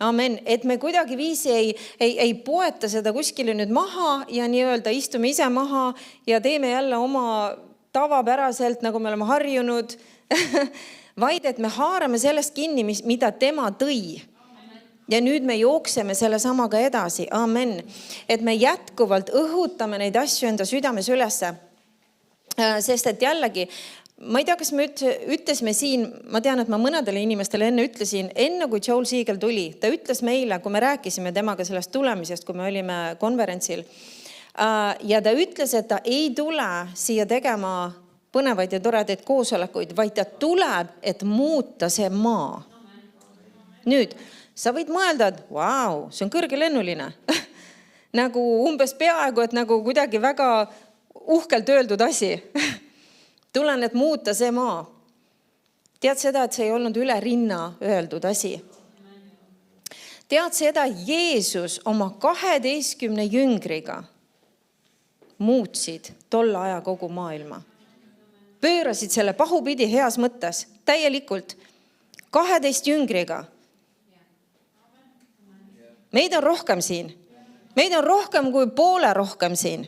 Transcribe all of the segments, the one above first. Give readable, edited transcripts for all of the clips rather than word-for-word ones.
Amen, et me kuidagi viisi ei poeta seda kuskile nüüd maha ja nii-öelda istume ise maha ja teeme jälle oma tavapäraselt, nagu me oleme harjunud, vaid et me haarame sellest kinni, mida tema tõi. Ja nüüd me jookseme selle samaga edasi. Amen. Et me jätkuvalt õhutame neid asju enda südames ülesse. Sest et jällegi, ma ei tea, kas me ütlesime siin, ma tean, et ma mõnedele inimestele enne ütlesin, enne kui Joel Siegel tuli, ta ütles meile, kui me rääkisime temaga sellest tulemisest, kui me olime konverentsil, ja ta ütles, et ta ei tule siia tegema põnevaid ja toredaid koosolekuid, vaid ta tuleb, et muuta see maa. Nüüd, sa võid mõelda, et vau, see on kõrgelennuline. Nagu umbes peaaegu, et nagu kuidagi väga uhkelt öeldud asi. Tulen, et muuta see maa. Tead seda, et see ei olnud üle rinna öeldud asi. Tead seda, Jeesus oma 12 jüngriga muutsid tolle aja kogu maailma. Pöörasid selle pahupidi heas mõttes, täielikult. 12 jüngriga. Meid on rohkem siin. Meid on rohkem kui poole rohkem siin.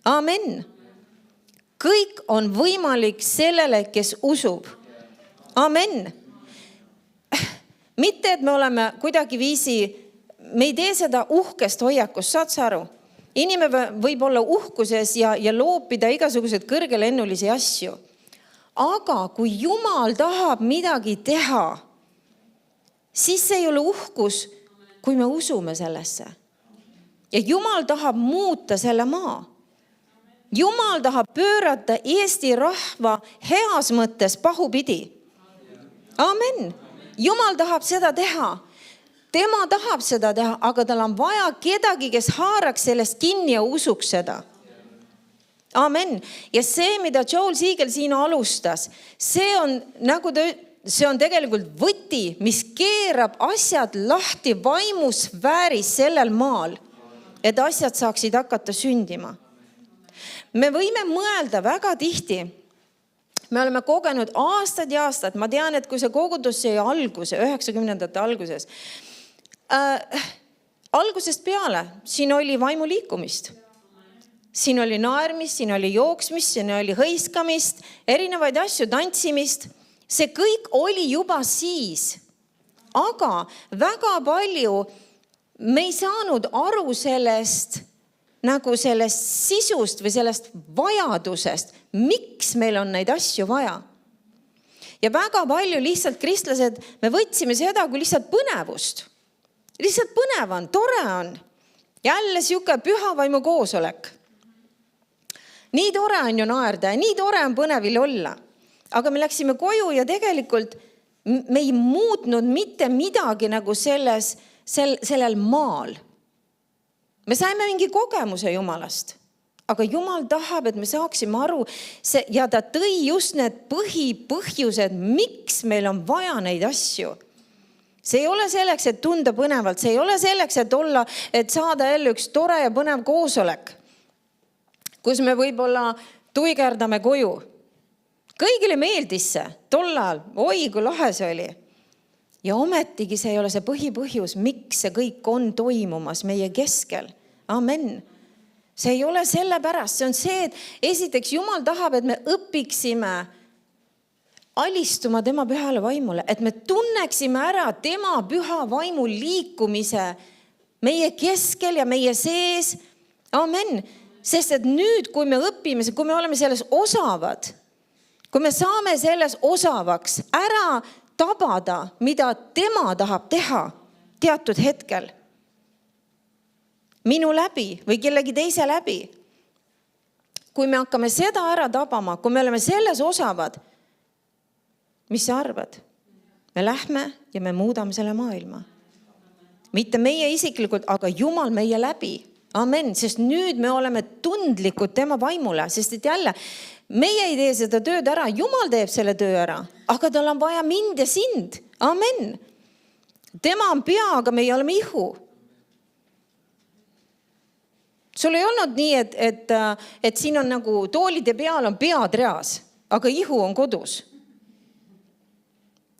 Amen. Kõik on võimalik sellele, kes usub. Amen. Mitte, et me oleme kuidagi viisi, me ei tee seda uhkest hoiakust, saad sa aru? Inimene võib olla uhkuses ja loopida igasugused kõrgelennulisi asju. Aga kui Jumal tahab midagi teha, siis see ei ole uhkus, kui me usume sellesse. Ja Jumal tahab muuta selle maa. Jumal tahab pöörata Eesti rahva heas mõttes pahupidi. Amen. Jumal tahab seda teha. Tema tahab seda teha, aga tal on vaja kedagi, kes haaraks sellest kinni ja usuks seda. Amen. Ja see, mida Joel Siegel siin alustas, see on tegelikult võti, mis keerab asjad lahti vaimusfääris sellel maal, et asjad saaksid hakata sündima. Me võime mõelda väga tihti, me oleme kogenud aastad ja aastad, ma tean, et kui see kogudus sai alguse, 90ndate alguses, algusest peale siin oli vaimuliikumist. Siin oli naermist, siin oli jooksmist, siin oli hõiskamist, erinevaid asju, tantsimist. See kõik oli juba siis, aga väga palju me ei saanud aru sellest, nagu sellest sisust või sellest vajadusest, miks meil on neid asju vaja. Ja väga palju lihtsalt kristlased, me võtsime seda kui lihtsalt põnevust. Lihtsalt põnev on, tore on. Jälle siuke pühavaimu koosolek. Nii tore on ju naerda ja nii tore on põnevil olla. Aga me läksime koju ja tegelikult me ei muutnud mitte midagi nagu sellel maal. Me saime mingi kogemuse Jumalast, aga Jumal tahab, et me saaksime aru ja ta tõi just need põhjused, miks meil on vaja neid asju. See ei ole selleks, et tunda põnevalt, see ei ole selleks, et saada jälle üks tore ja põnev koosolek, kus me võib-olla tuigerdame koju. Kõigile meeldis see tollal, oi kui lahe see oli. Ja ometigi see ei ole see põhipõhjus, miks see kõik on toimumas meie keskel. Amen. See ei ole selle pärast, see on see, et esiteks Jumal tahab, et me õpiksime alistuma tema pühale vaimule, et me tunneksime ära tema püha vaimu liikumise meie keskel ja meie sees. Amen. Sest et nüüd, kui me õpime, kui me oleme selles osavad, kui me saame selles osavaks ära tabada, mida tema tahab teha teatud hetkel, minu läbi või kellegi teise läbi. Kui me hakkame seda ära tabama, kui me oleme selles osavad, mis sa arvad? Me lähme ja me muudame selle maailma. Mitte meie isiklikult, aga Jumal meie läbi. Amen, sest nüüd me oleme tundlikud tema vaimule, sest et jälle, meie ei tee seda tööd ära, Jumal teeb selle töö ära, aga tal on vaja mind ja sind. Amen. Tema on pea, aga meie oleme ihu. Sul ei olnud nii, et siin on nagu toolide peal on pead reas, aga ihu on kodus.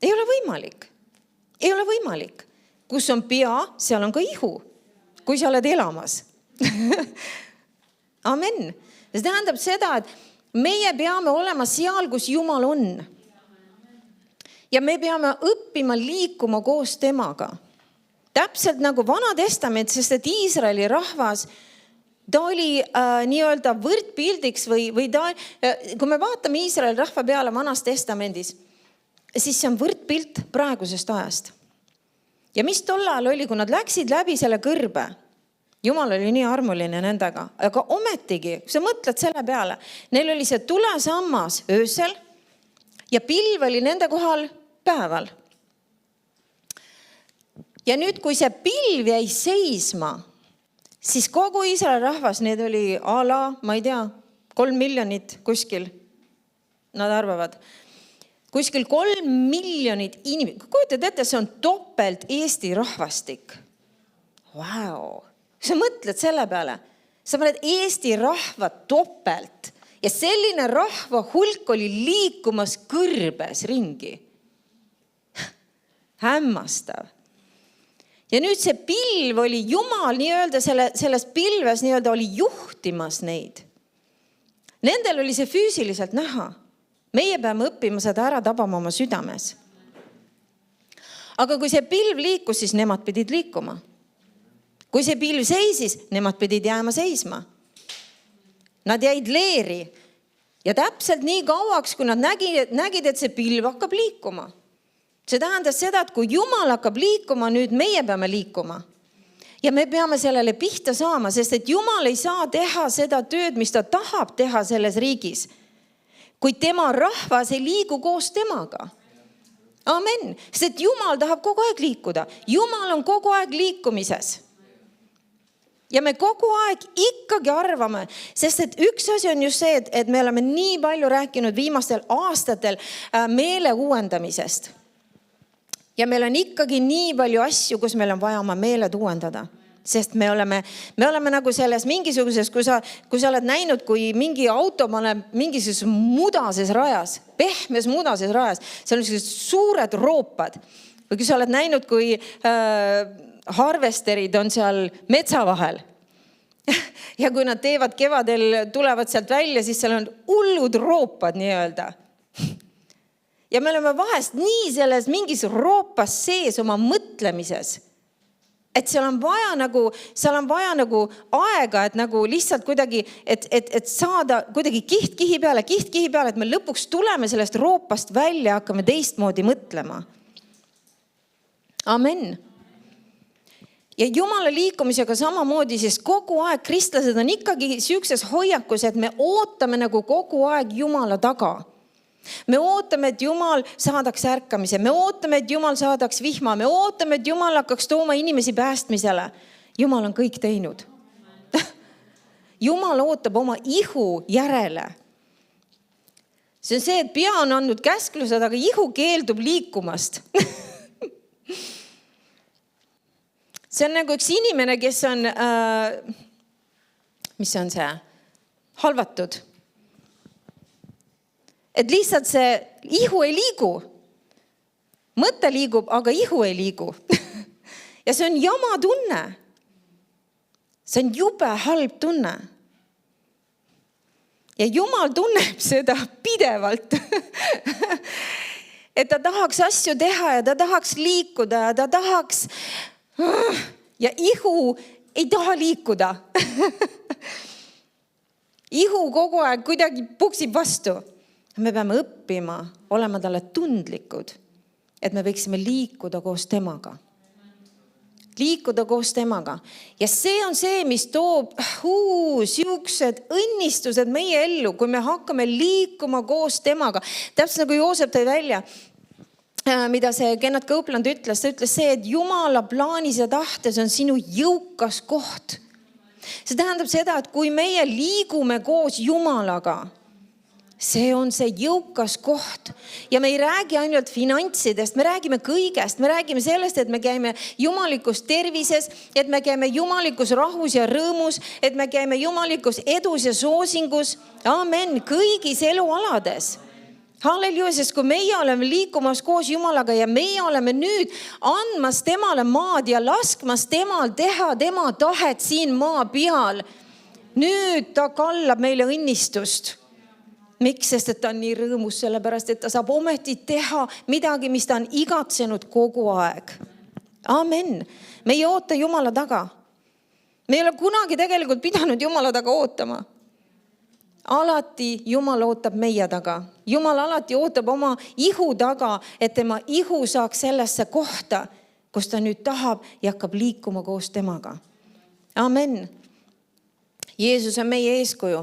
Ei ole võimalik. Ei ole võimalik. kus on pea, seal on ka ihu, kui sa oled elamas. Amen. See tähendab seda, et meie peame olema seal, kus Jumal on. Ja me peame õppima liikuma koos temaga. Täpselt nagu Vana Testament, sest et Iisraeli rahvas, ta oli nii-öelda võrdpildiks või ta, kui me vaatame Iisraeli rahva peale Vanas Testamendis, siis see on võrdpilt praegusest ajast. Ja mis tol ajal oli, kui nad läksid läbi selle kõrbe, Jumal oli nii armuline nendega, aga ometigi, kui sa mõtled selle peale, neil oli see tulesammas öösel ja pilv oli nende kohal päeval. Ja nüüd, kui see pilv jäi seisma, siis kogu Iisraeli rahvas, need oli ma ei tea, 3 miljonit kuskil, nad arvavad, kuskil 3 miljonit inimesed. Kujutad ette, see on topelt Eesti rahvastik. Vau! Sa mõtled selle peale, sa paned Eesti rahva topelt ja selline rahva hulk oli liikumas kõrbes ringi. Hämmastav. Ja nüüd see pilv oli Jumal nii-öelda selles pilves nii-öelda oli juhtimas neid. Nendel oli see füüsiliselt näha. Meie peame õppima seda ära tabama oma südames. Aga kui see pilv liikus, siis nemad pidid liikuma. Kui see pilv seisis, nemad pidid jääma seisma. Nad jäid leeri ja täpselt nii kauaks, kui nad nägid, et see pilv hakkab liikuma. See tähendas seda, et kui Jumal hakkab liikuma, nüüd meie peame liikuma. Ja me peame sellele pihta saama, sest et Jumal ei saa teha seda tööd, mis ta tahab teha selles riigis, kui tema rahvas ei liigu koos temaga. Amen. Sest Jumal tahab kogu aeg liikuda. Jumal on kogu aeg liikumises. Ja me kogu aeg ikkagi arvame, sest et üks asi on just see, et me oleme nii palju rääkinud viimastel aastatel meele uuendamisest. Ja meil on ikkagi nii palju asju, kus meil on vaja oma meeled uuendada. Sest me oleme nagu selles mingisuguses, kui sa oled näinud, kui mingi auto paneb mingisuguses mudases rajas, pehmes mudases rajas, seal on suured roopad. Või kui sa oled näinud, kui harvesterid on seal metsa vahel. Ja kui nad teevad kevadel, tulevad sealt välja, siis seal on hullud roopad nii-öelda. Ja me oleme vahest nii selles mingis roopas sees oma mõtlemises, et seal on vaja nagu aega, et nagu lihtsalt kuidagi, et saada kuidagi kiht-kihi peale, et me lõpuks tuleme sellest roopast välja ja hakkame teistmoodi mõtlema. Amen. Ja Jumala liikumisega samamoodi, sest kogu aeg kristlased on ikkagi siukses hoiakus, et me ootame nagu kogu aeg Jumala taga. Me ootame, et Jumal saadaks ärkamise. Me ootame, et Jumal saadaks vihma. Me ootame, et Jumal hakkaks tooma inimesi päästmisele. Jumal on kõik teinud. Jumal ootab oma ihu järele. See on see, et pea on andnud käsklused, aga ihu keeldub liikumast. See on nagu üks inimene, kes on, mis on see, halvatud. Et lihtsalt see ihu ei liigu. Mõte liigub, aga ihu ei liigu. Ja see on jama tunne. See on jube halb tunne. Ja Jumal tunneb seda pidevalt. Et ta tahaks asju teha ja ta tahaks liikuda ja ta tahaks... Ja ihu ei taha liikuda. Ihu kogu aeg kuidagi puksib vastu. Me peame õppima, olema talle tundlikud, et me võiksime liikuda koos temaga. Liikuda koos temaga. Ja see on see, mis toob siuksed õnnistused meie ellu, kui me hakkame liikuma koos temaga. Täpselt nagu Joosep tõi välja, mida see Kenneth Copeland ütles. Ta ütles see, et Jumala plaanis ja tahtes on sinu jõukas koht. See tähendab seda, et kui meie liigume koos Jumalaga, see on see jõukas koht. Ja me ei räägi ainult finantsidest, me räägime kõigest. Me räägime sellest, et me käime jumalikus tervises, et me käime jumalikus rahus ja rõõmus, et me käime jumalikus edus ja soosingus. Amen. Kõigis elualades. Halleluuja, sest kui meie oleme liikumas koos Jumalaga ja meie oleme nüüd andmas temale maad ja laskmas temal teha tema tahet siin maa peal. Nüüd ta kallab meile õnnistust. Miks? Sest et ta on nii rõõmus, sellepärast et ta saab ometi teha midagi, mis ta on igatsenud kogu aeg. Amen. Me ei oota Jumala taga. Me ei ole kunagi tegelikult pidanud Jumala taga ootama. Alati Jumal ootab meie taga. Jumal alati ootab oma ihu taga, et tema ihu saaks sellesse kohta, kus ta nüüd tahab ja hakkab liikuma koos temaga. Amen. Jeesus on meie eeskuju.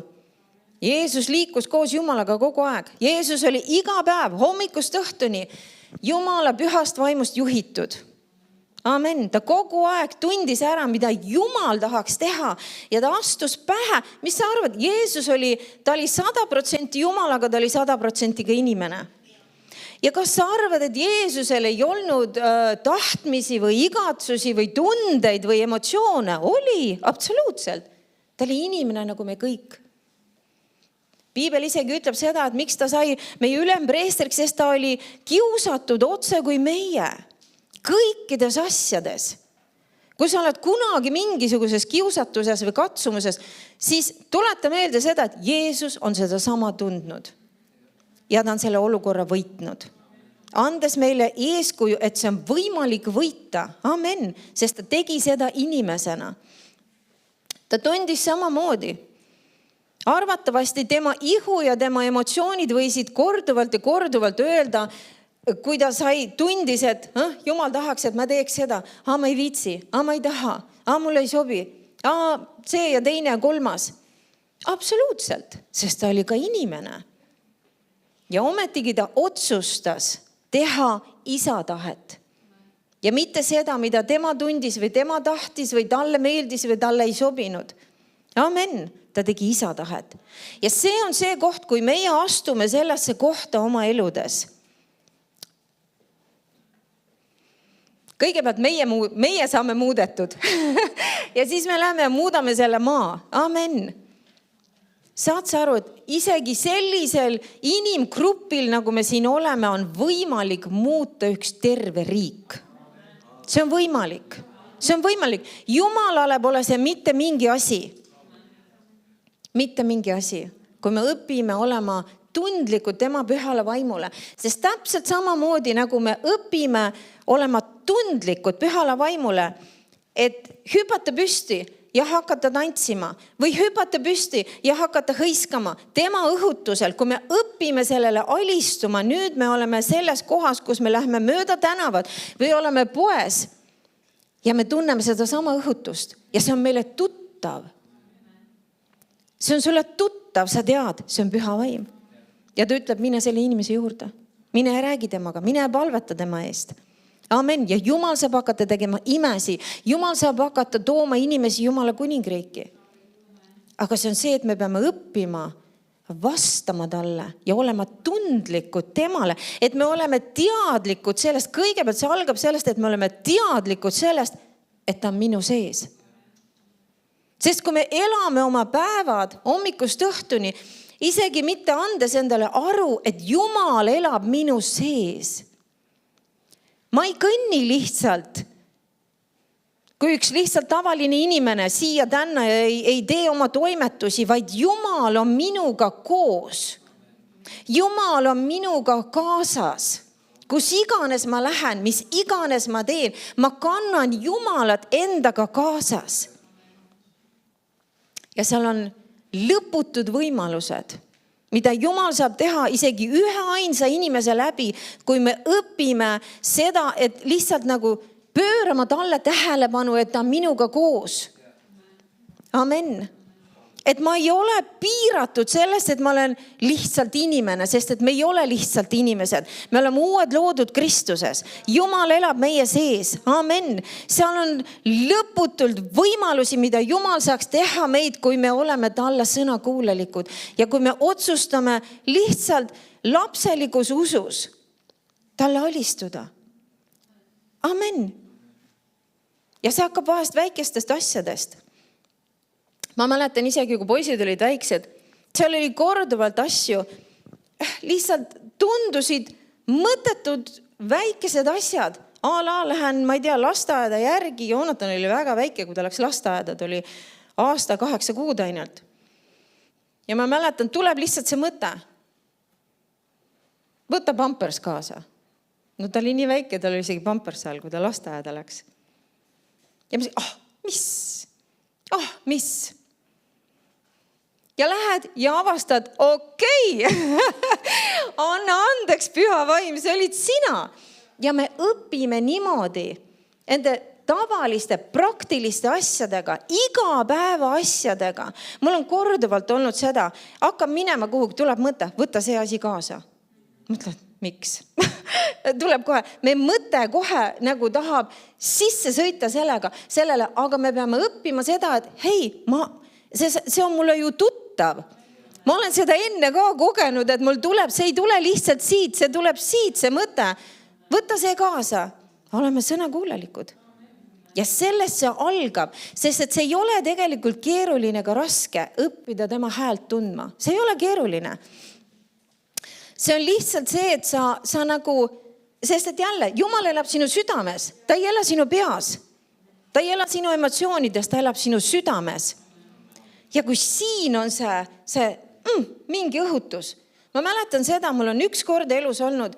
Jeesus liikus koos Jumalaga kogu aeg. Jeesus oli iga päev hommikust õhtuni Jumala pühast vaimust juhitud. Amen. Ta kogu aeg tundis ära, mida Jumal tahaks teha ja ta astus pähe. Mis sa arvad? Jeesus oli 100% Jumal, aga ta oli 100% ka inimene. Ja kas sa arvad, et Jeesusel ei olnud tahtmisi või igatsusi või tundeid või emotsioone? Oli, absoluutselt. Ta oli inimene nagu me kõik. Piibel isegi ütleb seda, et miks ta sai meie ülempreestriks, sest ta oli kiusatud otse kui meie. Kõikides asjades. Kui sa oled kunagi mingisuguses kiusatuses või katsumuses, siis tuleta meelde seda, et Jeesus on seda sama tundnud. Ja ta on selle olukorra võitnud. Andes meile eeskuju, et see on võimalik võita. Amen. Sest ta tegi seda inimesena. Ta tundis samamoodi. Arvatavasti tema ihu ja tema emotsioonid võisid korduvalt ja korduvalt öelda, kui ta tundis, et Jumal tahaks, et ma teeks seda. Ma ei viitsi, ma ei taha, mulle ei sobi. See ja teine ja kolmas. Absoluutselt, sest ta oli ka inimene. Ja ometigi ta otsustas teha isa tahet. Ja mitte seda, mida tema tundis või tema tahtis või talle meeldis või talle ei sobinud. Amen. Ta tegi isa tahet. Ja see on see koht, kui meie astume sellesse kohta oma eludes. Kõigepealt meie saame muudetud. Ja siis me läheme ja muudame selle maa. Amen. Saad sa aru, et isegi sellisel inimgrupil, nagu me siin oleme, on võimalik muuta üks terve riik. See on võimalik. See on võimalik. Jumalale pole see mitte mingi asi. Mitte mingi asi. Kui me õpime olema tundlikud tema pühale vaimule. Sest täpselt samamoodi, nagu me õpime olema tundlikud pühale vaimule, et hüpata püsti ja hakata tantsima või hüpata püsti ja hakata hõiskama tema õhutusel. Kui me õpime sellele alistuma, nüüd me oleme selles kohas, kus me lähme mööda tänavat või oleme poes ja me tunneme seda sama õhutust ja see on meile tuttav. See on sulle tuttav, sa tead, see on püha vaim. Ja ta ütleb, mine selle inimese juurde. Mine ja räägi temaga, mine ja palveta tema eest. Amen. Ja Jumal saab hakata tegema imesi. Jumal saab hakata tooma inimesi Jumala kuningriiki. Aga see on see, et me peame õppima vastama talle ja olema tundlikud temale. Et me oleme teadlikud sellest. Kõigepealt see algab sellest, et me oleme teadlikud sellest, et ta on minu sees. Sest kui me elame oma päevad hommikust õhtuni, isegi mitte andes endale aru, et Jumal elab minu sees. Ma ei kõnni lihtsalt, kui üks lihtsalt tavaline inimene siia tänna ei tee oma toimetusi, vaid Jumal on minuga koos. Jumal on minuga kaasas. Kus iganes ma lähen, mis iganes ma teen, ma kannan Jumalat endaga kaasas. Ja seal on lõputud võimalused, mida Jumal saab teha isegi ühe ainsa inimese läbi, kui me õpime seda, et lihtsalt nagu pöörama talle tähelepanu, et ta on minuga koos. Amen. Et ma ei ole piiratud sellest, et ma olen lihtsalt inimene, sest et me ei ole lihtsalt inimesed. Me oleme uued loodud Kristuses. Jumal elab meie sees. Amen. Seal on lõputult võimalusi, mida Jumal saaks teha meid, kui me oleme talle sõnakuulelikud. Ja kui me otsustame lihtsalt lapselikus usus talle alistuda. Amen. Ja see hakkab vahest väikestest asjadest. Ma mäletan isegi, kui poisid olid väiksed, seal oli korduvalt asju. Lihtsalt tundusid mõttetud väikesed asjad. Lähen, ma ei tea, lasteaeda järgi. Joonatan oli väga väike, kui ta läks lasteaeda. Ta oli aasta 8 kuud ainult. Ja ma mäletan, tuleb lihtsalt see mõte. Võta pampers kaasa. No ta oli nii väike, ta oli isegi pampers seal, kui ta lasteaeda läks. Ja ma ütlesin, mis? Ja lähed ja avastad, okei. Anna andeks, püha vaim, see olid sina. Ja me õpime niimoodi ende tavaliste praktiliste asjadega, igapäeva asjadega. Mul on korduvalt olnud seda, hakkab minema kuhugi, tuleb mõte, võtta see asi kaasa. Mõtled, miks? Tuleb kohe, me mõte kohe nagu tahab sisse sõita sellele, aga me peame õppima seda, et hei, see on mulle ju tuttav. Ma olen seda enne ka kogenud, et mul tuleb, see ei tule lihtsalt siit, see tuleb siit, see mõte. Võta see kaasa. Oleme sõnakuulelikud. Ja sellest see algab, sest et see ei ole tegelikult keeruline ega raske õppida tema häält tundma. See ei ole keeruline. See on lihtsalt see, et sa nagu, sest et jälle, Jumal elab sinu südames. Ta ei ela sinu peas. Ta ei ela sinu emotsioonides, ta elab sinu südames. Ja kui siin on see mingi õhutus. Ma mäletan seda, mul on üks kord elus olnud,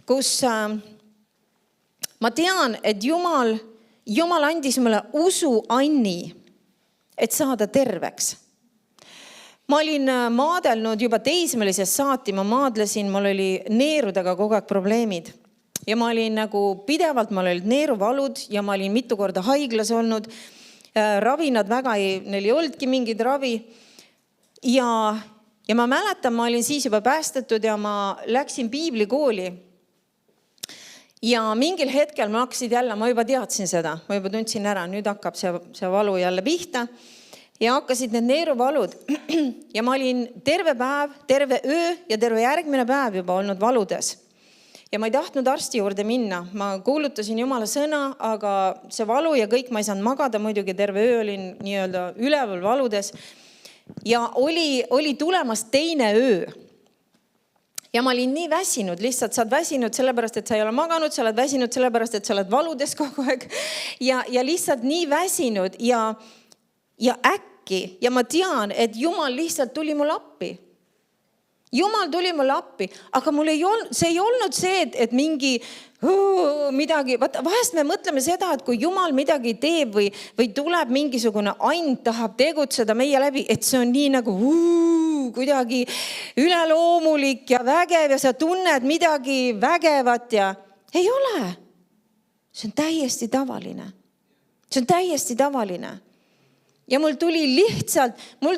kus ma tean, et Jumal andis mulle usu anni, et saada terveks. Ma olin maadelnud juba teismelisest saati, ma maadlesin, mul oli neerudega kogu aeg probleemid. Ja ma olin nagu pidevalt, mul olid neeruvalud ja ma olin mitu korda haiglas olnud. Ravinad väga neil ei oldki mingid ravi. Ja ma mäletan, ma olin siis juba päästetud ja ma läksin piiblikooli. Ja mingil hetkel ma hakkasin jälle, ma juba teadsin seda, ma juba tundsin ära, nüüd hakkab see valu jälle pihta. Ja hakkasid need neeruvalud. Ja ma olin terve päev, terve öö ja terve järgmine päev juba olnud valudes. Ja ma ei tahtnud arsti juurde minna. Ma kuulutasin Jumala sõna, aga see valu ja kõik, ma ei saanud magada, muidugi terve öö olin nii-öelda üleval valudes. Ja oli tulemas teine öö. Ja ma olin nii väsinud, lihtsalt sa oled väsinud sellepärast, et sa ei ole maganud, sa oled väsinud sellepärast, et sa oled valudes kogu aeg. Ja lihtsalt nii väsinud ja äkki, ja ma tean, et Jumal lihtsalt tuli mulle appi. Jumal tuli mulle appi, aga see ei olnud see, et mingi midagi, vahest me mõtleme seda, et kui Jumal midagi teeb või tuleb mingisugune and tahab tegutseda meie läbi, et see on nii nagu kuidagi üleloomulik ja vägev ja sa tunned midagi vägevat ja ei ole. See on täiesti tavaline. See on täiesti tavaline. Ja mul tuli lihtsalt, ma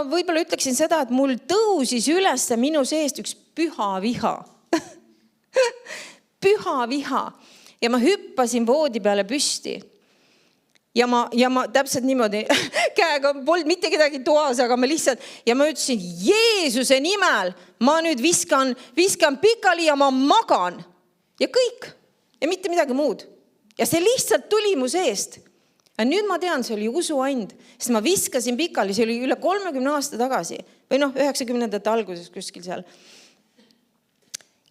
võib-olla ütleksin seda, et mul tõusis üles minu seest üks püha viha. Püha viha. Ja ma hüppasin voodi peale püsti. Ja ma täpselt niimoodi, käega polnud mitte kedagi toas, aga ma lihtsalt, ja ma ütlesin, Jeesuse nimel, ma nüüd viskan pikali ja ma magan. Ja kõik. Ja mitte midagi muud. Ja see lihtsalt tuli mu seest. Ja nüüd ma tean, see oli usuand, sest ma viskasin pikali, see oli üle 30 aasta tagasi. Või 90ndate alguses kuskil seal.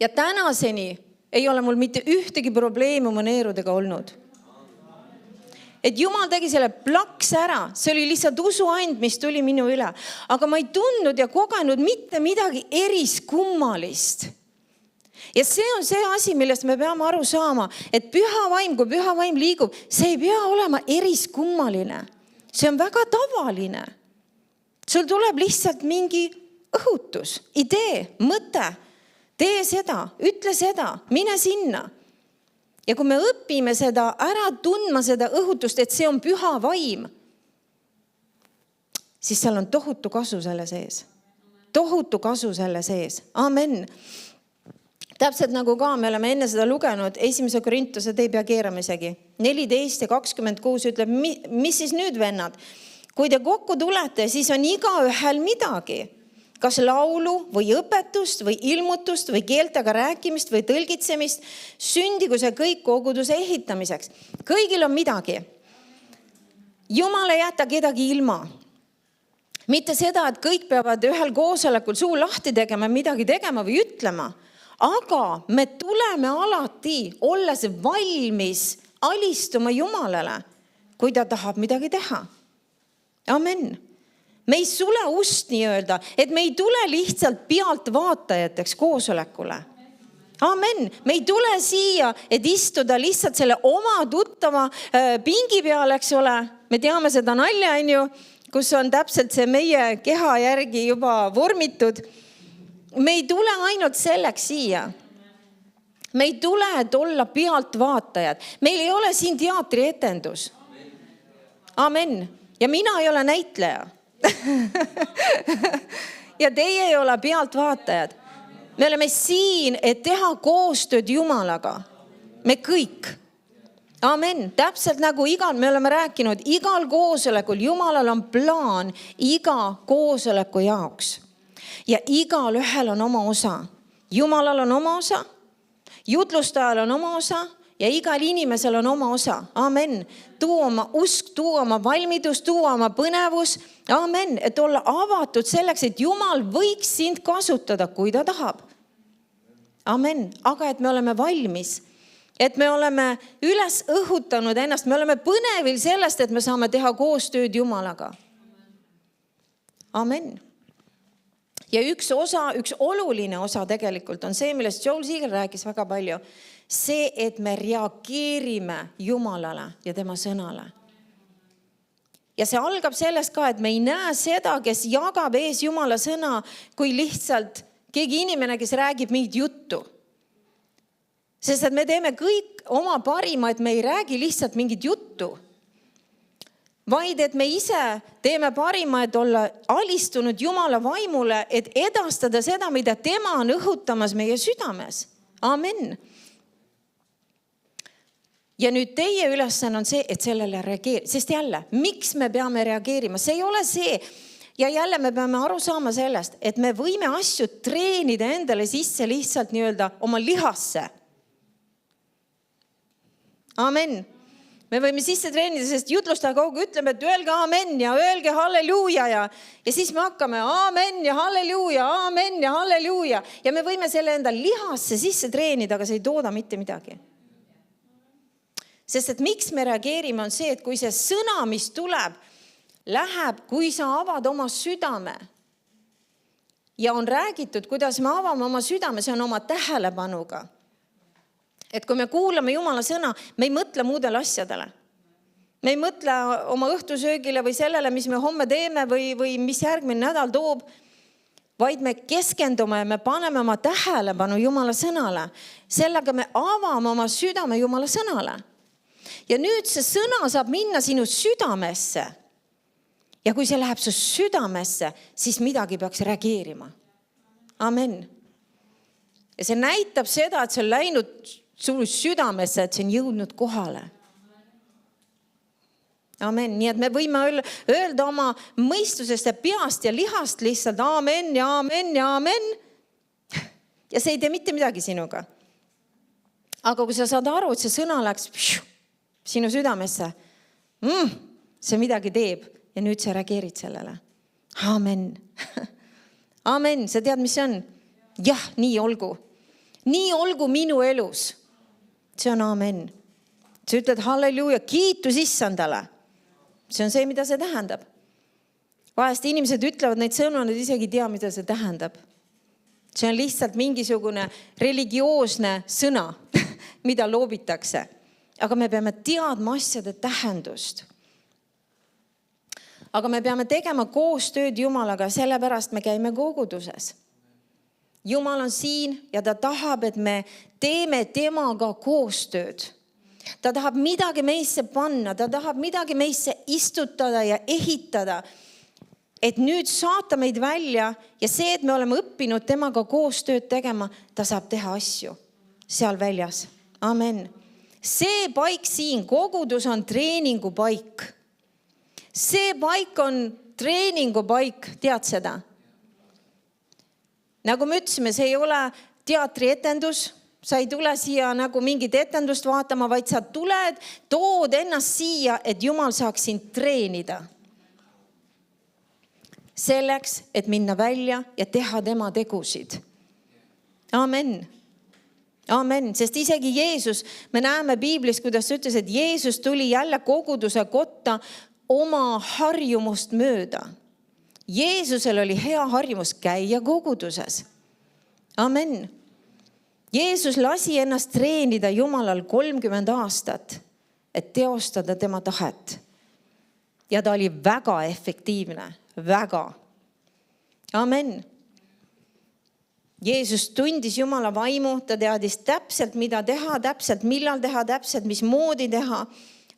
Ja tänaseni ei ole mul mitte ühtegi probleemi oma neerudega olnud. Et Jumal tegi selle plaks ära, see oli lihtsalt usuand, mis tuli minu üle. Aga ma ei tundnud ja kogenud mitte midagi eriskummalist. Ja see on see asi, millest me peame aru saama, et püha vaim, kui püha vaim liigub, see ei pea olema eriskummaline. See on väga tavaline. Sul tuleb lihtsalt mingi õhutus, idee, mõte. Tee seda, ütle seda, mine sinna. Ja kui me õpime seda ära tundma seda õhutust, et see on püha vaim, siis seal on tohutu kasu selle sees. Tohutu kasu selle sees. Amen. Täpselt nagu ka me oleme enne seda lugenud, 1. Korintuse ei pea keerama isegi. 14 ja 26 ütleb, mis siis nüüd vennad? Kui te kokku tulete, siis on igaühel midagi. Kas laulu või õpetust või ilmutust või keeltega rääkimist või tõlgitsemist, sündigu see kõik koguduse ehitamiseks. Kõigil on midagi. Jumal ei jäta kedagi ilma. Mitte seda, et kõik peavad ühel koosolekul suu lahti tegema, midagi tegema või ütlema. Aga me tuleme alati, olles valmis alistuma Jumalale, kui ta tahab midagi teha. Amen. Me ei sule ust nii öelda, et me ei tule lihtsalt pealt vaatajateks koosolekule. Amen. Me ei tule siia, et istuda lihtsalt selle oma tuttava pingi peal, eks ole. Me teame seda nalja, kus on täpselt see meie keha järgi juba vormitud. Me ei tule ainult selleks siia. Me ei tule, et olla pealt vaatajad. Meil ei ole siin teatrietendus. Amen. Ja mina ei ole näitleja. Ja teie ei ole pealt vaatajad. Me oleme siin, et teha koostööd Jumalaga. Me kõik. Amen. Täpselt nagu me oleme rääkinud, igal koosolekul Jumalal on plaan iga koosoleku jaoks. Ja igal ühel on oma osa. Jumalal on oma osa, jutlustajal on oma osa ja igal inimesel on oma osa. Amen. Tuua oma usk, tuua oma valmidus, tuua oma põnevus. Amen. Et olla avatud selleks, et Jumal võiks sind kasutada, kui ta tahab. Amen. Aga et me oleme valmis, et me oleme üles õhutanud ennast, me oleme põnevil sellest, et me saame teha koostööd Jumalaga. Amen. Ja üks oluline osa tegelikult on see, millest Joel Seeger rääkis väga palju. See, et me reageerime Jumalale ja tema sõnale. Ja see algab sellest ka, et me ei näe seda, kes jagab ees Jumala sõna, kui lihtsalt keegi inimene, kes räägib mingit juttu. Sest et me teeme kõik oma parima, et me ei räägi lihtsalt mingit juttu. Vaid et me ise teeme parima, et olla alistunud Jumala vaimule, et edastada seda, mida tema on õhutamas meie südames. Amen. Ja nüüd teie ülesanne on see, et sellele reageerida. Sest jälle, miks me peame reageerima? See ei ole see. Ja jälle me peame aru saama sellest, et me võime asju treenida endale sisse lihtsalt nii-öelda oma lihasse. Amen. Me võime sisse treenida, sest jutlustaja kogu ütleb, et öelge amen ja öelge halleluuja ja siis me hakkame amen ja halleluuja, amen ja halleluuja. Ja me võime selle enda lihasse sisse treenida, aga see ei tooda mitte midagi. Sest et miks me reageerime on see, et kui see sõna, mis tuleb, läheb, kui sa avad oma südame. Ja on räägitud, kuidas me avame oma südame, see on oma tähelepanuga. Et kui me kuulame Jumala sõna, me ei mõtle muudele asjadele. Me ei mõtle oma õhtusöögile või sellele, mis me homme teeme või mis järgmine nädal toob, vaid me keskendume ja me paneme oma tähelepanu Jumala sõnale. Sellega me avame oma südame Jumala sõnale. Ja nüüd see sõna saab minna sinu südamesse. Ja kui see läheb su südamesse, siis midagi peaks reageerima. Amen. Ja see näitab seda, et see on läinud su südamesse, et see on jõudnud kohale. Amen. Nii et me võime öelda oma mõistusest ja peast ja lihast lihtsalt amen ja amen ja amen. Ja see ei tee mitte midagi sinuga. Aga kui sa saad aru, et see sõna läks sinu südamesse, see midagi teeb ja nüüd sa reageerid sellele. Amen. Amen. Sa tead, mis see on? Jah, nii olgu. Nii olgu minu elus. See on amen. Sa ütled halleluuja, kiitus Issandale. See on see, mida see tähendab. Vahest inimesed ütlevad neid sõnu, nad isegi ei tea, mida see tähendab. See on lihtsalt mingisugune religioosne sõna, mida loobitakse. Aga me peame teadma asjade tähendust. Aga me peame tegema koostööd Jumalaga, sellepärast me käime koguduses. Jumal on siin ja ta tahab, et me teeme temaga koostööd. Ta tahab midagi meisse panna, ta tahab midagi meisse istutada ja ehitada, et nüüd saata meid välja ja see, et me oleme õppinud temaga koostööd tegema, ta saab teha asju seal väljas. Amen. See paik siin, kogudus on treeningupaik. See paik on treeningupaik, tead seda? Nagu me ütlesime, see ei ole teatrietendus. Sa ei tule siia nagu mingit etendust vaatama, vaid sa tuled, tood ennast siia, et Jumal saaks sind treenida. selleks, et minna välja ja teha tema tegusid. Amen. Amen. Sest isegi Jeesus, me näeme piiblis, kuidas ütles, et Jeesus tuli jälle koguduse kotta oma harjumust mööda. Jeesusel oli hea harjumus käia koguduses. Amen. Jeesus lasi ennast treenida Jumalal 30 aastat, et teostada tema tahet. Ja ta oli väga efektiivne. Väga. Amen. Jeesus tundis Jumala vaimu, ta teadis täpselt, mida teha, täpselt, millal teha, täpselt, mismoodi teha.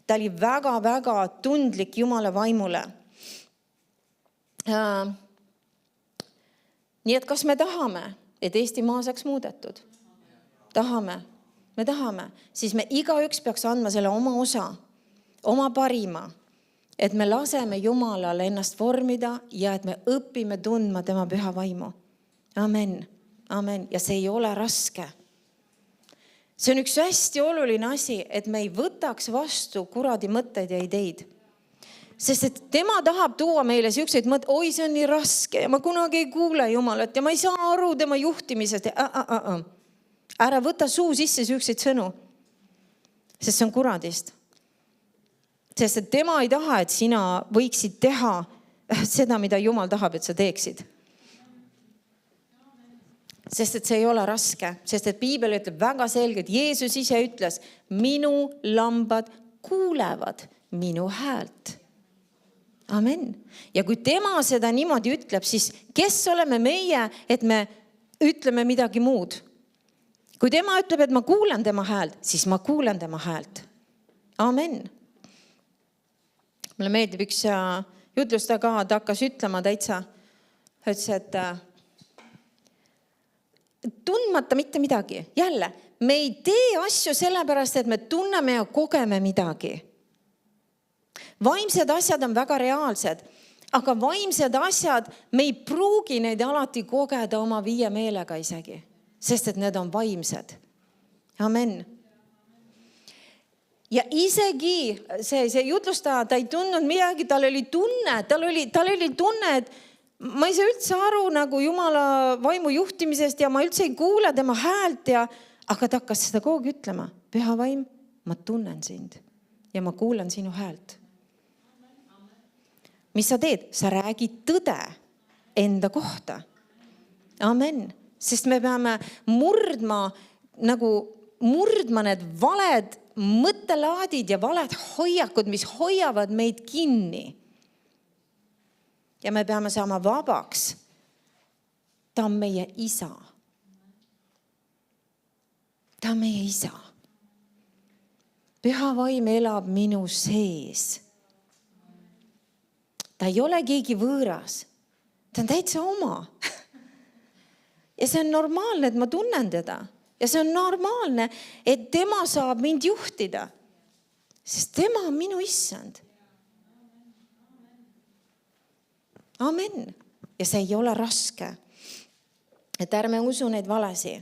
Ta oli väga-väga tundlik Jumala vaimule. Nii et kas me tahame, et Eestimaa saaks muudetud? Tahame. Me tahame. Siis me igaüks peaks andma selle oma osa, oma parima, et me laseme Jumalale ennast vormida ja et me õpime tundma tema püha vaimu. Amen. Amen. Ja see ei ole raske. See on üks hästi oluline asi, et me ei võtaks vastu kuradi mõtteid ja ideid. Sest et tema tahab tuua meile selliseid mõtteid, oi, see on nii raske ja ma kunagi ei kuule Jumalat ja ma ei saa aru tema juhtimisest. Ära võta suu sisse selliseid sõnu, sest see on kuradist. Sest et tema ei taha, et sina võiksid teha seda, mida Jumal tahab, et sa teeksid. Sest et see ei ole raske, sest et piibel ütleb väga selgelt, Jeesus ise ütles, minu lambad kuulevad minu häält. Amen. Ja kui tema seda niimoodi ütleb, siis kes oleme meie, et me ütleme midagi muud? Kui tema ütleb, et ma kuulen tema häält, siis ma kuulen tema häält. Amen. Mulle meeldib üks jutlustaja ka, ta hakkas ütlema täitsa, ütles, et tundmata mitte midagi. Jälle, me ei tee asju sellepärast, et me tunneme ja kogeme midagi. Vaimsed asjad on väga reaalsed, aga vaimsed asjad, me ei pruugi neid alati kogeda oma viie meelega isegi, sest et need on vaimsed. Amen. Ja isegi see jutlustaja, ta ei tundnud midagi, tal oli tunne, et ma ei saa üldse aru nagu Jumala vaimu juhtimisest ja ma üldse ei kuule tema häält, aga ta hakkas seda kogu ütlema. Püha vaim, ma tunnen sind ja ma kuulen sinu häält. Mis sa teed? Sa räägid tõde enda kohta. Amen. Sest me peame murdma need valed mõttelaadid ja valed hoiakud, mis hoiavad meid kinni. Ja me peame saama vabaks. Ta on meie isa. Ta on meie isa. Püha vaim elab minu sees. Ta ei ole keegi võõras. Ta on täitsa oma. Ja see on normaalne, et ma tunnen teda. Ja see on normaalne, et tema saab mind juhtida. Sest tema on minu issand. Amen. Ja see ei ole raske. Et ärme usu neid valesi.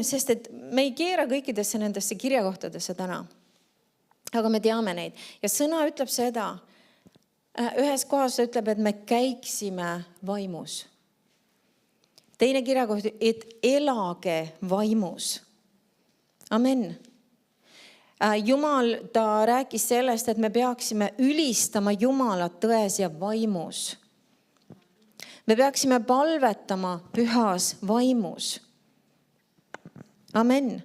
Sest et me ei keera kõikidesse nendesse kirjakohtadesse täna. Aga me teame neid. Ja sõna ütleb seda, ühes kohas ütleb, et me käiksime vaimus. Teine kirjakoht, et elage vaimus. Amen. Jumal, ta rääkis sellest, et me peaksime ülistama Jumalat tões ja vaimus. Me peaksime palvetama pühas vaimus. Amen.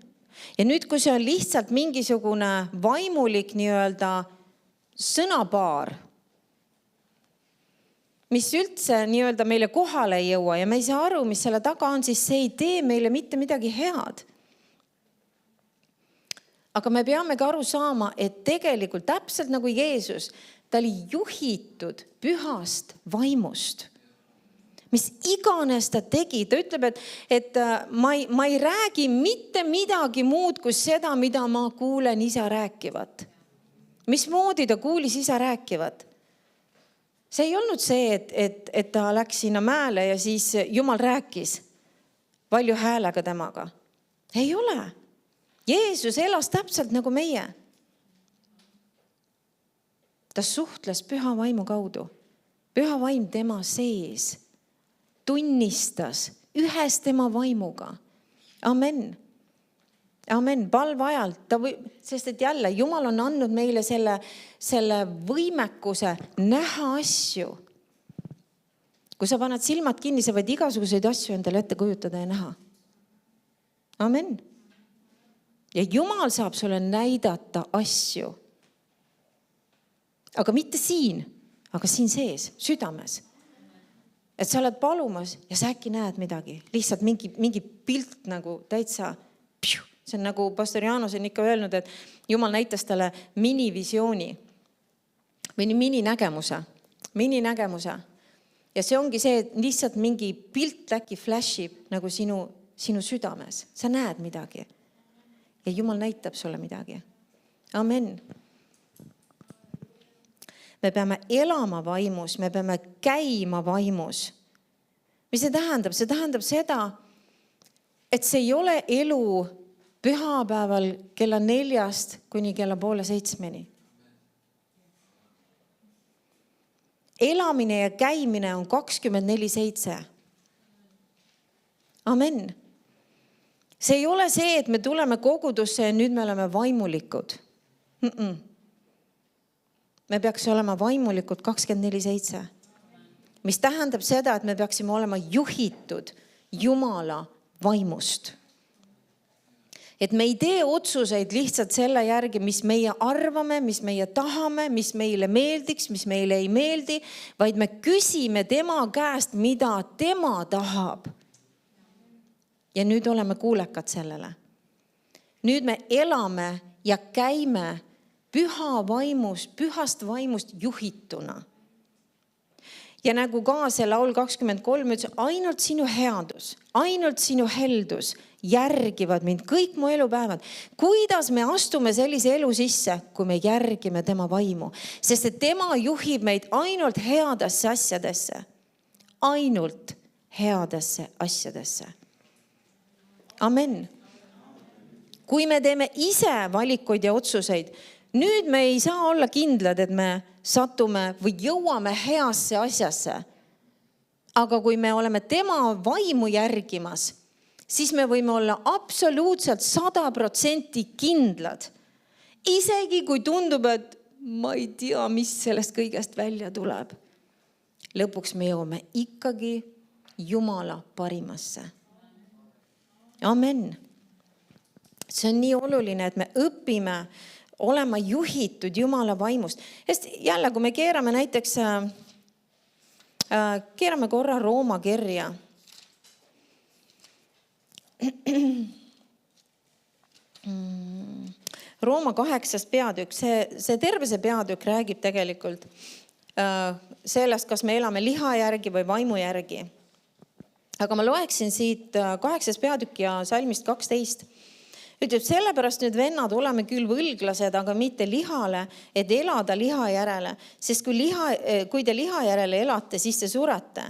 Ja nüüd, kui see on lihtsalt mingisugune vaimulik sõnapaar, mis üldse meile kohale ei jõua ja me ei saa aru, mis selle taga on, siis see ei tee meile mitte midagi head. Aga me peamegi aru saama, et tegelikult täpselt nagu Jeesus, ta oli juhitud pühast vaimust. Mis iganes ta tegi, ta ütleb, et ma ei räägi mitte midagi muud kui seda, mida ma kuulen isa rääkivat. Mismoodi ta kuulis isa rääkivat? See ei olnud see, et ta läks sinna mäele ja siis Jumal rääkis palju häälega temaga. Ei ole. Jeesus elas täpselt nagu meie. Ta suhtles püha vaimu kaudu. Püha vaim tema sees tunnistas ühes tema vaimuga. Amen. Amen. Palveajalt, sest et jälle Jumal on andnud meile selle võimekuse näha asju. Kui sa paned silmad kinni, sa võid igasuguseid asju endale ette kujutada ja näha. Amen. Ja Jumal saab sulle näidata asju. Aga mitte siin, aga siin sees, südames. Et sa oled palumas ja sa äkki näed midagi. Lihtsalt mingi pilt nagu täitsa. See on nagu pastor Jaanus on ikka öelnud, et Jumal näitas talle minivisiooni või mininägemuse. Ja see ongi see, et lihtsalt mingi pilt äkki flashib nagu sinu südames. Sa näed midagi. Ja Jumal näitab sulle midagi. Amen. Me peame elama vaimus, me peame käima vaimus. Mis see tähendab? See tähendab seda, et see ei ole elu pühapäeval kella 4 kuni kella 6:30. Elamine ja käimine on 24/7. Amen. See ei ole see, et me tuleme kogudusse ja nüüd me oleme vaimulikud. Me peaks olema vaimulikud 24/7. Mis tähendab seda, et me peaksime olema juhitud Jumala vaimust. Et me ei tee otsuseid lihtsalt selle järgi, mis meie arvame, mis meie tahame, mis meile meeldiks, mis meile ei meeldi, vaid me küsime tema käest, mida tema tahab. Ja nüüd oleme kuulekad sellele. Nüüd me elame ja käime pühast vaimust juhituna. Ja nagu ka see laul 23 ütles, ainult sinu headus, ainult sinu heldus järgivad mind kõik mu elupäevad. Kuidas me astume sellise elu sisse, kui me järgime tema vaimu? Sest et tema juhib meid ainult headesse asjadesse. Ainult headesse asjadesse. Amen. Kui me teeme ise valikuid ja otsuseid, nüüd me ei saa olla kindlad, et me satume või jõuame heasse asjasse. Aga kui me oleme tema vaimu järgimas, siis me võime olla absoluutselt 100% kindlad. Isegi kui tundub, et ma ei tea, mis sellest kõigest välja tuleb. Lõpuks me jõuame ikkagi Jumala parimasse. Amen. See on nii oluline, et me õpime olema juhitud Jumala vaimust. Sest jälle, kui me keerame näiteks, keerame korra Rooma kirja. Rooma 8. peatükk, see terve see peatükk räägib tegelikult sellest, kas me elame liha järgi või vaimu järgi. Aga ma loeksin siit 8. peatükk ja salmist 12. Ütleb, sellepärast nüüd vennad oleme küll võlglased, aga mitte lihale, et elada liha järele. Sest kui te liha järele elate, siis te surete.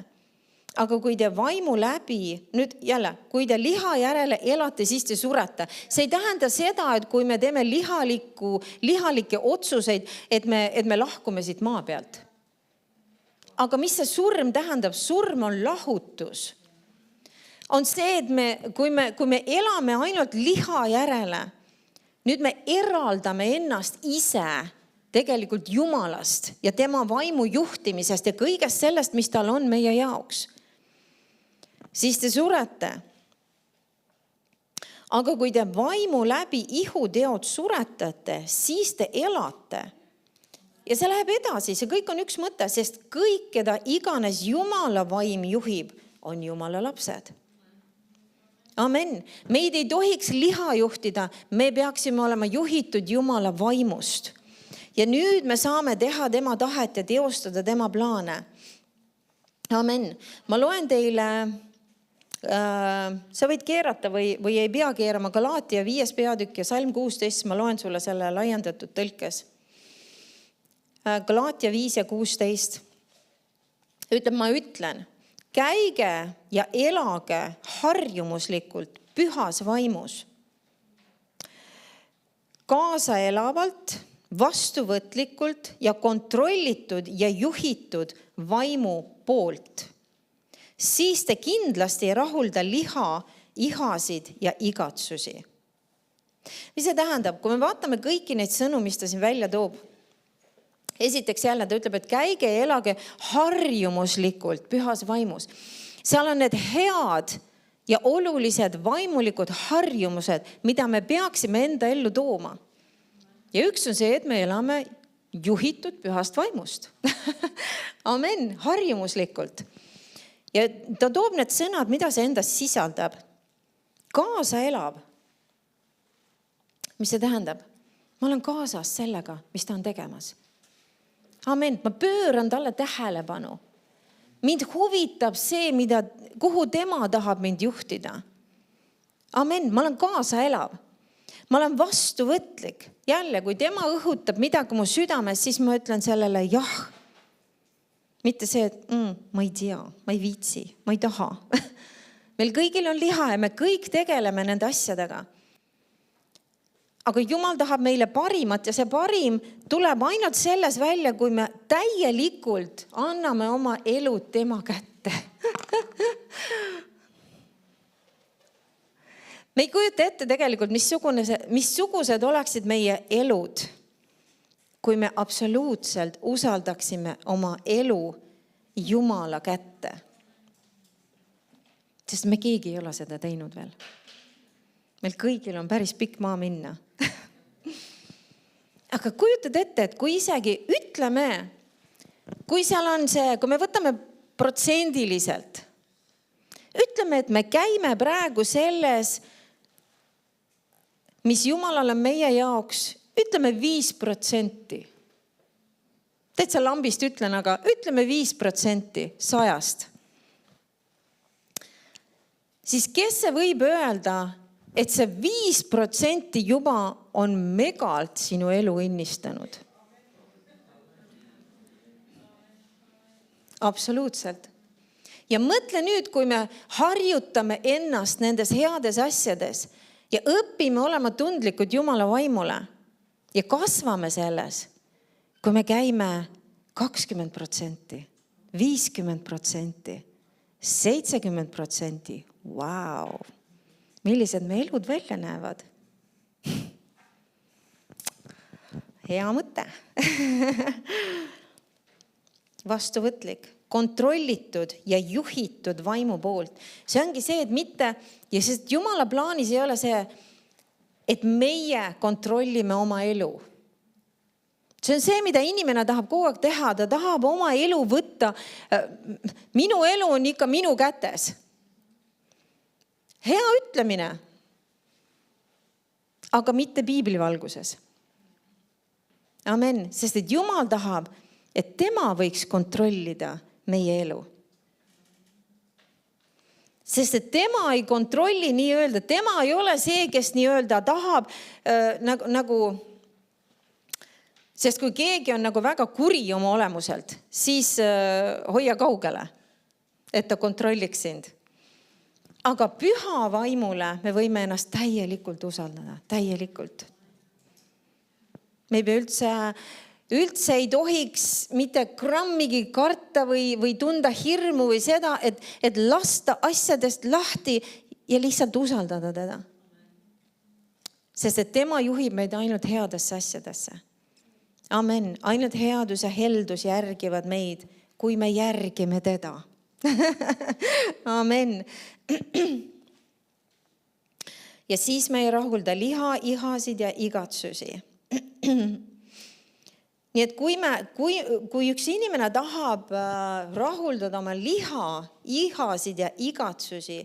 Aga kui te vaimu läbi, nüüd jälle, kui te liha järele elate, siis te surete. See ei tähenda seda, et kui me teeme lihalikke otsuseid, et me lahkume siit maa pealt. Aga mis see surm tähendab? Surm on lahutus. On see, et kui me elame ainult liha järele, nüüd me eraldame ennast ise tegelikult Jumalast ja tema vaimu juhtimisest ja kõigest sellest, mis tal on meie jaoks. Siis te surete. Aga kui te vaimu läbi ihuteod suretate, siis te elate. Ja see läheb edasi, see kõik on üks mõte, sest kõik, keda iganes Jumala vaim juhib, on Jumala lapsed. Amen. Meid ei tohiks liha juhtida, me peaksime olema juhitud Jumala vaimust. Ja nüüd me saame teha tema tahet ja teostada tema plaane. Amen. Ma loen teile, sa võid keerata või ei pea keerama Galaatia 5. peatükk ja salm 16, ma loen sulle selle laiendatud tõlkes. Galaatia 5 ja 16. Ütleb, ma ütlen, käige ja elage harjumuslikult pühas vaimus. Kaasa elavalt vastuvõtlikult ja kontrollitud ja juhitud vaimu poolt, siis te kindlasti ei rahulda liha, ihasid ja igatsusi. Mis see tähendab? Kui me vaatame kõiki neid sõnu, mis ta siin välja toob, esiteks jälle ta ütleb, et käige ja elage harjumuslikult pühas vaimus. Seal on need head ja olulised vaimulikud harjumused, mida me peaksime enda ellu tooma. Ja üks on see, et me elame juhitud pühast vaimust. Amen, harjumuslikult. Ja ta toob need sõnad, mida see endas sisaldab. Kaasa elab. Mis see tähendab? Ma olen kaasas sellega, mis ta on tegemas. Amen, ma pööran talle tähelepanu. Mind huvitab see, kuhu tema tahab mind juhtida. Amen, ma olen kaasa elav. Ma olen vastuvõtlik. Jälle, kui tema õhutab midagi mu südames, siis ma ütlen sellele jah. Mitte see, et ma ei tea, ma ei viitsi, ma ei taha. Meil kõigil on liha ja me kõik tegeleme nende asjadega. Aga Jumal tahab meile parimat ja see parim tuleb ainult selles välja, kui me täielikult anname oma elu tema kätte. Me ei kujuta ette tegelikult, missugused oleksid meie elud, kui me absoluutselt usaldaksime oma elu Jumala kätte. Sest me keegi ei ole seda teinud veel. Meil kõigil on päris pikk maa minna. Aga kujutad ette, et kui isegi ütleme, kui seal on see, kui me võtame protsendiliselt, ütleme, et me käime praegu selles, mis Jumalal on meie jaoks, ütleme 5%. Täitsa lambist ütlen, aga ütleme 5% 100. Siis kes see võib öelda, et see 5% juba on megalt sinu elu innistanud? Absoluutselt. Ja mõtle nüüd, kui me harjutame ennast nendes heades asjades ja õpime olema tundlikud Jumala vaimule ja kasvame selles, kui me käime 20%, 50%, 70%. Vau! Millised me elud välja näevad? Hea mõte. Vastuvõtlik, kontrollitud ja juhitud vaimu poolt. See ongi see, et mitte, ja sest Jumala plaanis ei ole see, et meie kontrollime oma elu. See on see, mida inimene tahab kogu aeg teha. Ta tahab oma elu võtta. Minu elu on ikka minu kätes. Hea ütlemine, aga mitte piibli valguses. Amen, sest et Jumal tahab, et tema võiks kontrollida meie elu. Sest et tema ei kontrolli nii-öelda, tema ei ole see, kes nii-öelda tahab sest kui keegi on nagu väga kuri oma olemuselt, siis hoia kaugele, et ta kontrolliks sind. Aga püha vaimule me võime ennast täielikult usaldada, täielikult. Me üldse ei tohiks mitte grammigi karta või tunda hirmu või seda, et lasta asjadest lahti ja lihtsalt usaldada teda. Sest et tema juhib meid ainult headesse asjadesse. Amen. Ainult headus ja heldus järgivad meid, kui me järgime teda. Amen. Ja siis me ei rahulda liha, ihasid ja igatsusi. Nii et kui üks inimene tahab rahuldada oma liha, ihasid ja igatsusi,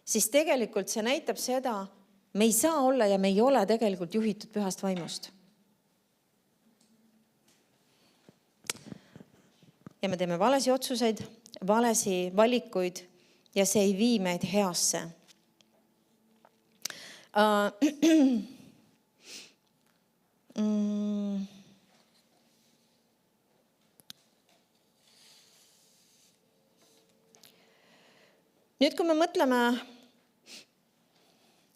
siis tegelikult see näitab seda, me ei saa olla ja me ei ole tegelikult juhitud pühast vaimust. Ja me teeme valesi otsuseid, valesi valikuid ja see ei vii meid heasse. Nüüd, kui me mõtleme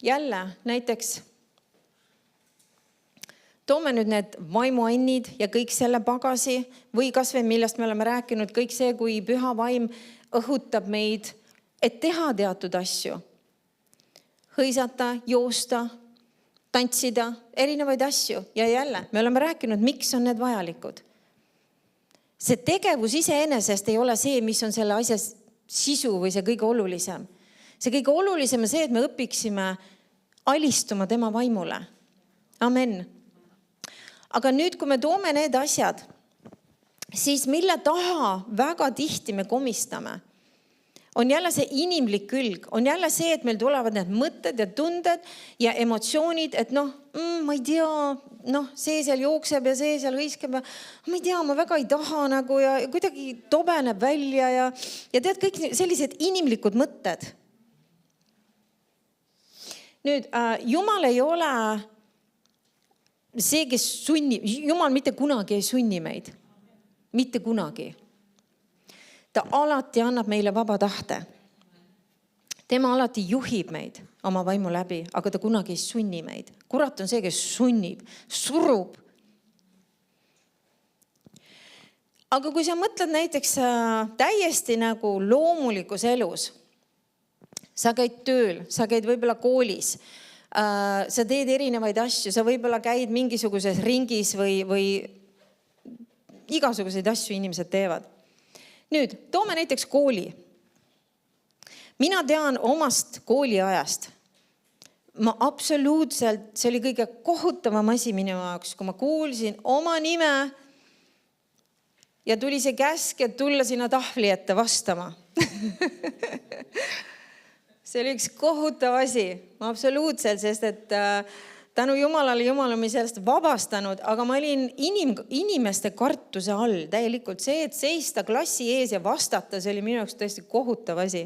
jälle näiteks toome nüüd need vaimuannid ja kõik selle pagasi või kas või millest me oleme rääkinud, kõik see, kui püha vaim õhutab meid, et teha teatud asju. Hõisata, joosta, tantsida, erinevaid asju. Ja jälle, me oleme rääkinud, miks on need vajalikud. See tegevus iseenesest ei ole see, mis on selle asja sisu või see kõige olulisem. See kõige olulisem on see, et me õpiksime alistuma tema vaimule. Amen. Aga nüüd, kui me toome need asjad, siis mille taha väga tihti me komistame, on jälle see inimlik külg, on jälle see, et meil tulevad need mõtted ja tunded ja emotsioonid, et ma ei tea, see seal jookseb ja see seal hõiskab ja ma ei tea, ma väga ei taha nagu ja kuidagi tobeneb välja ja tead kõik sellised inimlikud mõtted. Nüüd, Jumal ei ole see, kes sunnib, Jumal mitte kunagi ei sunni meid. Mitte kunagi. Ta alati annab meile vaba tahte. Tema alati juhib meid oma vaimu läbi, aga ta kunagi ei sunni meid. Kurat on see, kes sunnib, surub. Aga kui sa mõtled näiteks täiesti nagu loomulikus elus, sa käid tööl, sa käid võib-olla koolis, sa teed erinevaid asju, sa võib-olla käid mingisuguses ringis või igasuguseid asju inimesed teevad. Nüüd, toome näiteks kooli. Mina tean omast kooliajast. Ma absoluutselt, see oli kõige kohutavam asi minu jaoks, kui ma kuulsin oma nime ja tuli see käsk, et tulla sinna tahvli ette vastama. See oli üks kohutav asi, absoluutselt, sest et tänu Jumalale, Jumal on mind sellest vabastanud, aga ma olin inimeste kartuse all täielikult. See, et seista klassi ees ja vastata, see oli minu jaoks tõesti kohutav asi.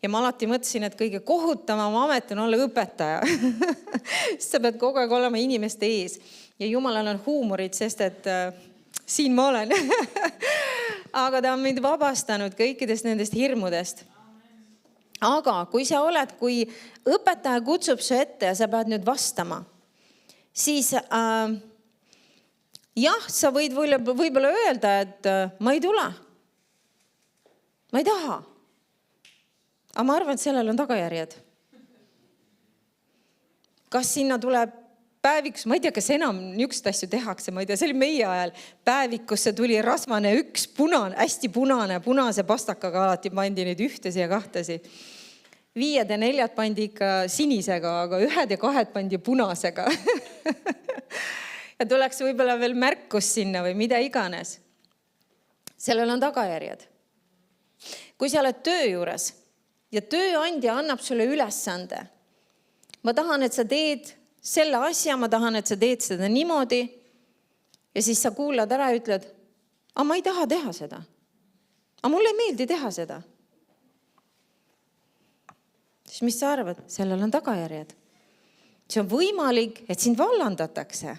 Ja ma alati mõtlesin, et kõige kohutavam amet on olla õpetaja. Sa pead kogu aeg olema inimeste ees. Ja Jumalal on huumorit, sest et siin ma olen. Aga ta on mind vabastanud kõikidest nendest hirmudest. Aga kui sa oled, kui õpetaja kutsub su ette ja sa pead nüüd vastama, siis jah, sa võid võib-olla öelda, et ma ei tule. Ma ei taha. Aga ma arvan, et sellel on tagajärjed. Kas sinna tuleb päevikus, ma ei tea, kas enam niisugust asju tehakse, ma ei tea, see oli meie ajal. Päevikusse tuli rasvane üks hästi punase pastakaga alati pandi neid ühtesi ja kahtesi. 5 ja 4 pandi ikka sinisega, aga 1 ja 2 pandi punasega. Ja tuleks võib-olla veel märkus sinna või mida iganes. Sellel on tagajärjed. Kui sa oled töö juures ja tööandja annab sulle ülesande, ma tahan, et sa teed selle asja, ma tahan, et sa teed seda niimoodi ja siis sa kuulad ära ja ütled, aga ma ei taha teha seda. Aga mulle ei meeldi teha seda. Siis mis sa arvad? Sellel on tagajärjed. See on võimalik, et sind vallandatakse.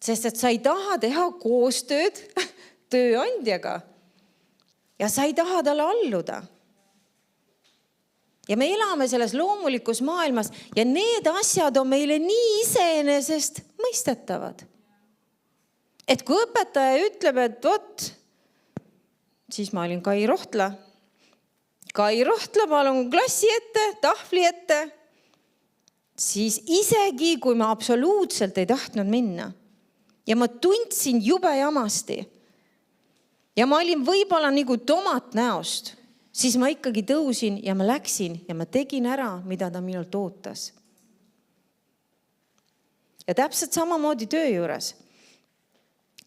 Sest et sa ei taha teha koostööd tööandjaga ja sa ei taha talle alluda. Ja me elame selles loomulikus maailmas ja need asjad on meile nii iseenesest mõistetavad. Et kui õpetaja ütleb, et vot, siis ma olin Kai Rohtla, palun klassi ette, tahvli ette, siis isegi kui ma absoluutselt ei tahtnud minna ja ma tundsin jube jamasti ja ma olin võib-olla nagu tomat näost, siis ma ikkagi tõusin ja ma läksin ja ma tegin ära, mida ta minult ootas. Ja täpselt samamoodi töö juures.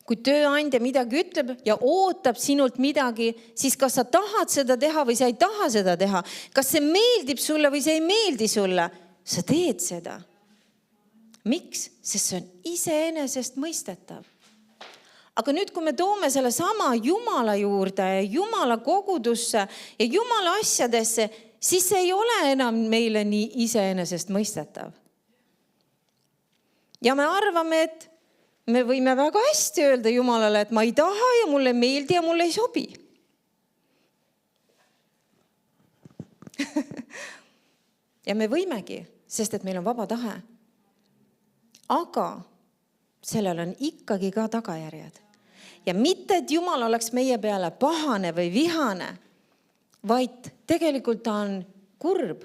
Kui tööandja midagi ütleb ja ootab sinult midagi, siis kas sa tahad seda teha või sa ei taha seda teha? Kas see meeldib sulle või see ei meeldi sulle? Sa teed seda. Miks? Sest see on iseenesest mõistetav. Aga nüüd, kui me toome selle sama Jumala juurde ja Jumala kogudusse ja Jumala asjadesse, siis see ei ole enam meile nii iseenesest mõistetav. Ja me arvame, et me võime väga hästi öelda Jumalale, et ma ei taha ja mulle ei meeldi ja mulle ei sobi. Ja me võimegi, sest et meil on vaba tahe. Aga sellel on ikkagi ka tagajärjed. Ja mitte, et Jumal oleks meie peale pahane või vihane, vaid tegelikult ta on kurb,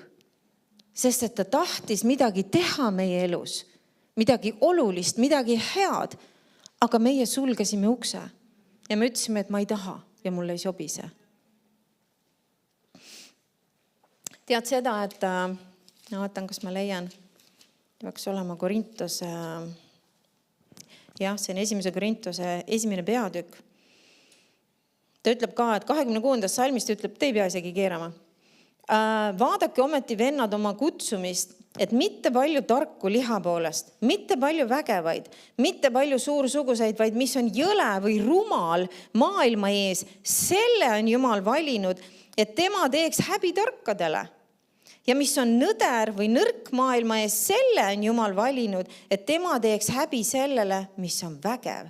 sest et ta tahtis midagi teha meie elus, midagi olulist, midagi head, aga meie sulgesime ukse ja me ütlesime, et ma ei taha ja mulle ei sobi see. Tead seda, et vaatan, kas ma leian, peaks olema Korintuse, jah, see on 1. Korintuse 1. peatükk. Ta ütleb ka, et 26. salmist ütleb, te ei pea isegi keerama. Vaadake ometi vennad oma kutsumist, et mitte palju tarku liha poolest, mitte palju vägevaid, mitte palju suursuguseid, vaid mis on jõle või rumal maailma ees, selle on Jumal valinud, et tema teeks häbi tarkadele. Ja mis on nõder või nõrk maailma ees, selle on Jumal valinud, et tema teeks häbi sellele, mis on vägev.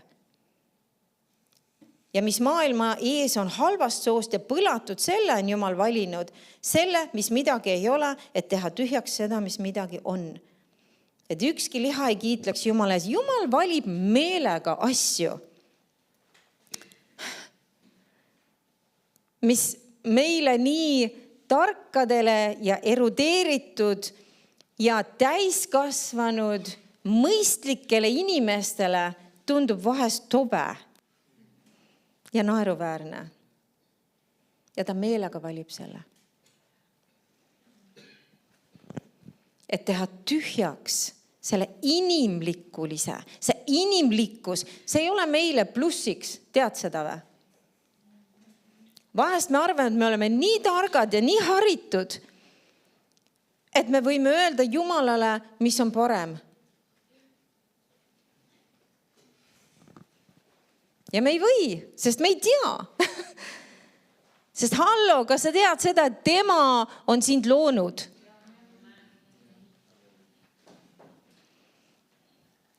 Ja mis maailma ees on halvast soost ja põlatud, selle on Jumal valinud. Selle, mis midagi ei ole, et teha tühjaks seda, mis midagi on. Et ükski liha ei kiitleks Jumala ees. Jumal valib meelega asju, mis meile nii tarkadele ja erudeeritud ja täiskasvanud mõistlikele inimestele tundub vahest tobe ja naeruväärne. Ja ta meelega valib selle. Et teha tühjaks selle inimlikkulise. See inimlikkus, see ei ole meile plussiks. Tead seda või? Vahest me arvame, et me oleme nii targad ja nii haritud, et me võime öelda Jumalale, mis on parem. Ja me ei või, sest me ei tea. Sest hallo, kas sa tead seda, et tema on sind loonud?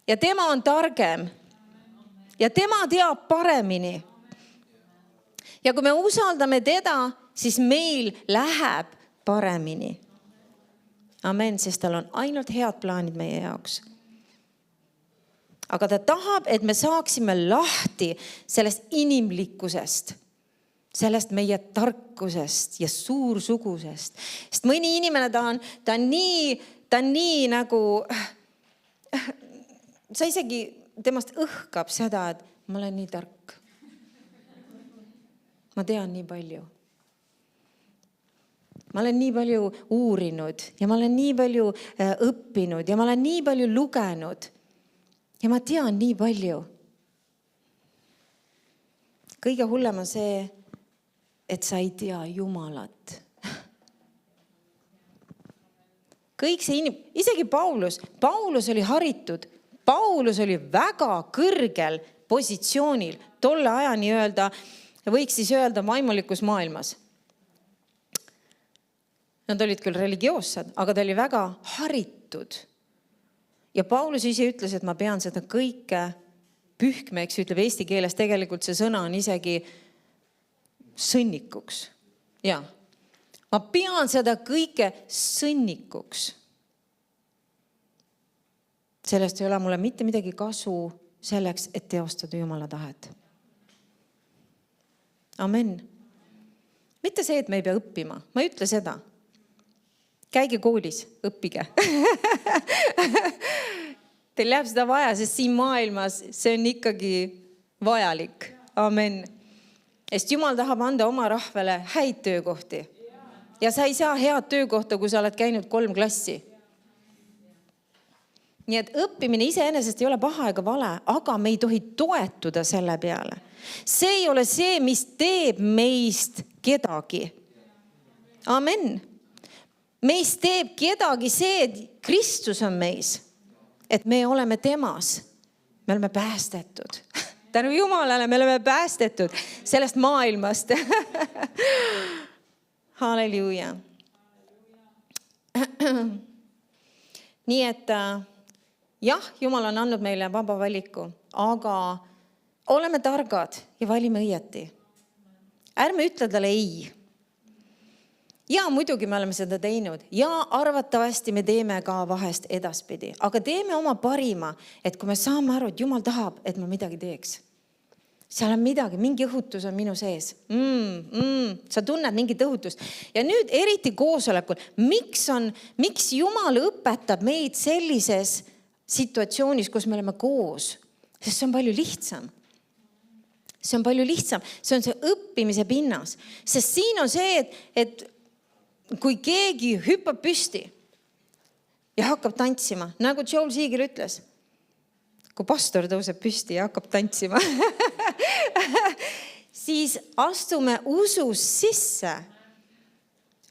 Ja tema on targem. Ja tema teab paremini. Ja kui me usaldame teda, siis meil läheb paremini. Amen, sest tal on ainult head plaanid meie jaoks. Aga ta tahab, et me saaksime lahti sellest inimlikkusest, sellest meie tarkusest ja suursugusest. Sest mõni inimene ta on nii nagu, sa isegi temast õhkab seda, et ma olen nii tark. Ma tean nii palju. Ma olen nii palju uurinud ja ma olen nii palju õppinud ja ma olen nii palju lugenud. Ja ma tean nii palju. Kõige hullem on see, et sa ei tea Jumalat. Kõik see isegi Paulus oli haritud. Paulus oli väga kõrgel positsioonil tolle ajani öelda, võiks siis öelda vaimulikus maailmas. Nad olid küll religioossed, aga ta oli väga haritud. Ja Paulus ise ütles, et ma pean seda kõike pühkmeks, ütleb eesti keeles, tegelikult see sõna on isegi sõnnikuks. Ja, ma pean seda kõike sõnnikuks. Sellest ei ole mulle mitte midagi kasu selleks, et teostada Jumala tahet. Amen. Mitte see, et me ei pea õppima. Ma ei ütle seda. Käige koolis, õppige. Teil läheb seda vaja, sest siin maailmas see on ikkagi vajalik. Amen. Sest Jumal tahab anda oma rahvale häid töökohti. Ja sa ei saa head töökohta, kui sa oled käinud 3 klassi. Nii et õppimine iseenesest ei ole paha ega vale, aga me ei tohi toetuda selle peale. See ei ole see, mis teeb meist kedagi. Amen. Meist teeb kedagi see, et Kristus on meis, et me oleme temas. Me oleme päästetud. Tänu Jumalale me oleme päästetud sellest maailmast. Halleluuja. Nii et jah, Jumal on andnud meile vaba valiku, aga oleme targad ja valime õieti. Ärme ütle talle ei. Ja muidugi me oleme seda teinud ja arvatavasti me teeme ka vahest edaspidi, aga teeme oma parima, et kui me saame aru, et Jumal tahab, et ma midagi teeks. Seal on midagi, mingi õhutus on minu sees. Sa tunned mingit õhutust. Ja nüüd eriti koosolekul, miks Jumal õpetab meid sellises situatsioonis, kus me oleme koos? Sest see on palju lihtsam. See on palju lihtsam. See on see õppimise pinnas. Sest siin on see, et kui keegi hüppab püsti ja hakkab tantsima, nagu Joel Siegel ütles, kui pastor tõuseb püsti ja hakkab tantsima, siis astume usus sisse.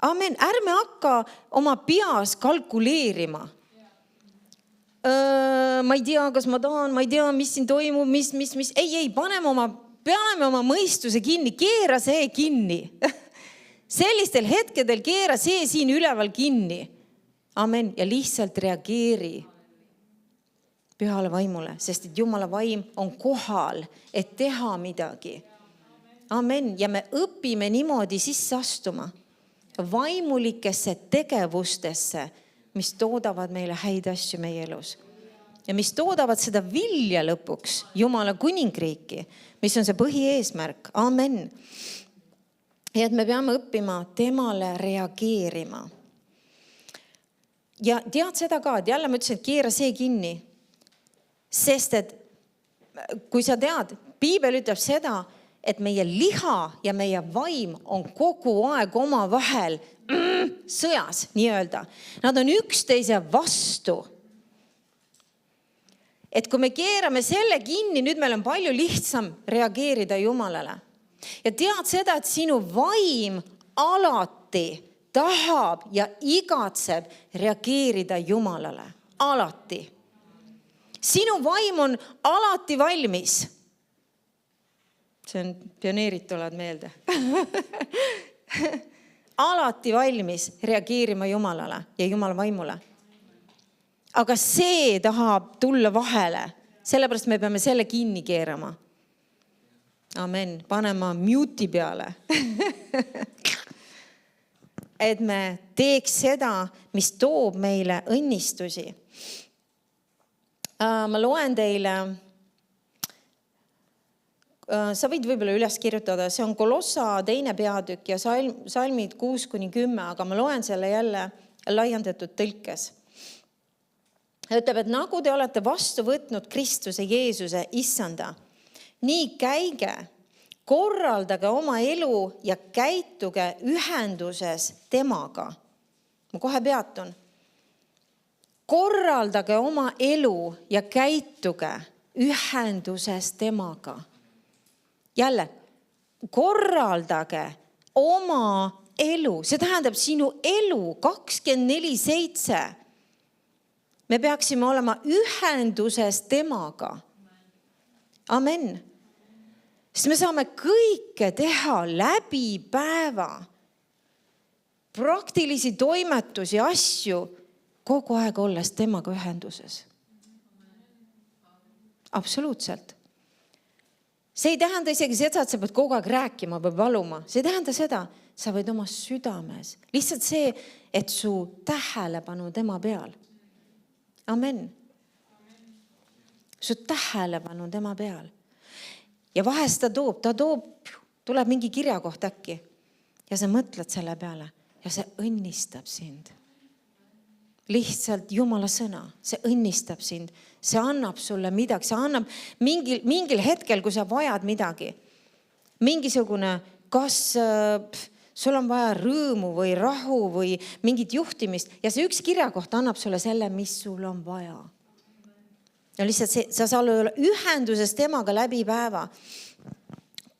Amen. Ärme hakka oma peas kalkuleerima. Ma ei tea, kas ma tahan, ma ei tea, mis siin toimub, mis. Ei, paneme oma mõistuse kinni, keera see kinni. Sellistel hetkedel keera see siin üleval kinni. Amen. Ja lihtsalt reageeri pühale vaimule, sest et Jumala vaim on kohal, et teha midagi. Amen. Ja me õpime niimoodi sisse astuma vaimulikesse tegevustesse, mis toodavad meile häid asju meie elus. Ja mis toodavad seda vilja lõpuks, Jumala kuningriiki, mis on see põhieesmärk. Amen. Ja et me peame õppima temale reageerima. Ja tead seda ka, et jälle ma ütlesin, et keera see kinni. Sest et kui sa tead, Piibel ütleb seda, et meie liha ja meie vaim on kogu aeg omavahel sõjas, nii öelda. Nad on üksteise vastu. Et kui me keerame selle kinni, nüüd meil on palju lihtsam reageerida Jumalale. Ja tead seda, et sinu vaim alati tahab ja igatseb reageerida Jumalale. Alati. Sinu vaim on alati valmis. See on pioneerid tulevad meelde. Alati valmis reageerima Jumalale ja Jumala vaimule. Aga see tahab tulla vahele. Sellepärast me peame selle kinni keerama. Amen. Panema mute'i peale. Et me teeks seda, mis toob meile õnnistusi. Ma loen teile, sa võid võib-olla üles kirjutada, see on Kolossa 2. peatükk ja salmid 6-10, aga ma loen selle jälle laiendatud tõlkes. Ütleb, et nagu te olete vastu võtnud Kristuse Jeesuse issanda, nii käige, korraldage oma elu ja käituge ühenduses temaga. Ma kohe peatun. Korraldage oma elu ja käituge ühenduses temaga. Jälle, korraldage oma elu. See tähendab sinu elu 24/7. Me peaksime olema ühenduses temaga. Amen. Sest me saame kõike teha läbi päeva. Praktilisi toimetusi, asju, kogu aeg olles temaga ühenduses. Absoluutselt. See ei tähenda isegi seda, et sa pead kogu aeg rääkima või valuma. See ei tähenda seda, sa võid oma südames. Lihtsalt see, et su tähelepanu tema peal. Amen. Su tähelepanu tema peal. Ja vahest tuleb mingi kirjakoht äkki ja sa mõtled selle peale ja see õnnistab sind. Lihtsalt Jumala sõna, see õnnistab sind, see annab sulle midagi, see annab mingil hetkel, kui sa vajad midagi. Mingisugune, kas sul on vaja rõõmu või rahu või mingit juhtimist ja see üks kirjakoht annab sulle selle, mis sul on vaja. Ja lihtsalt see, sa saad olla ühenduses temaga läbi päeva.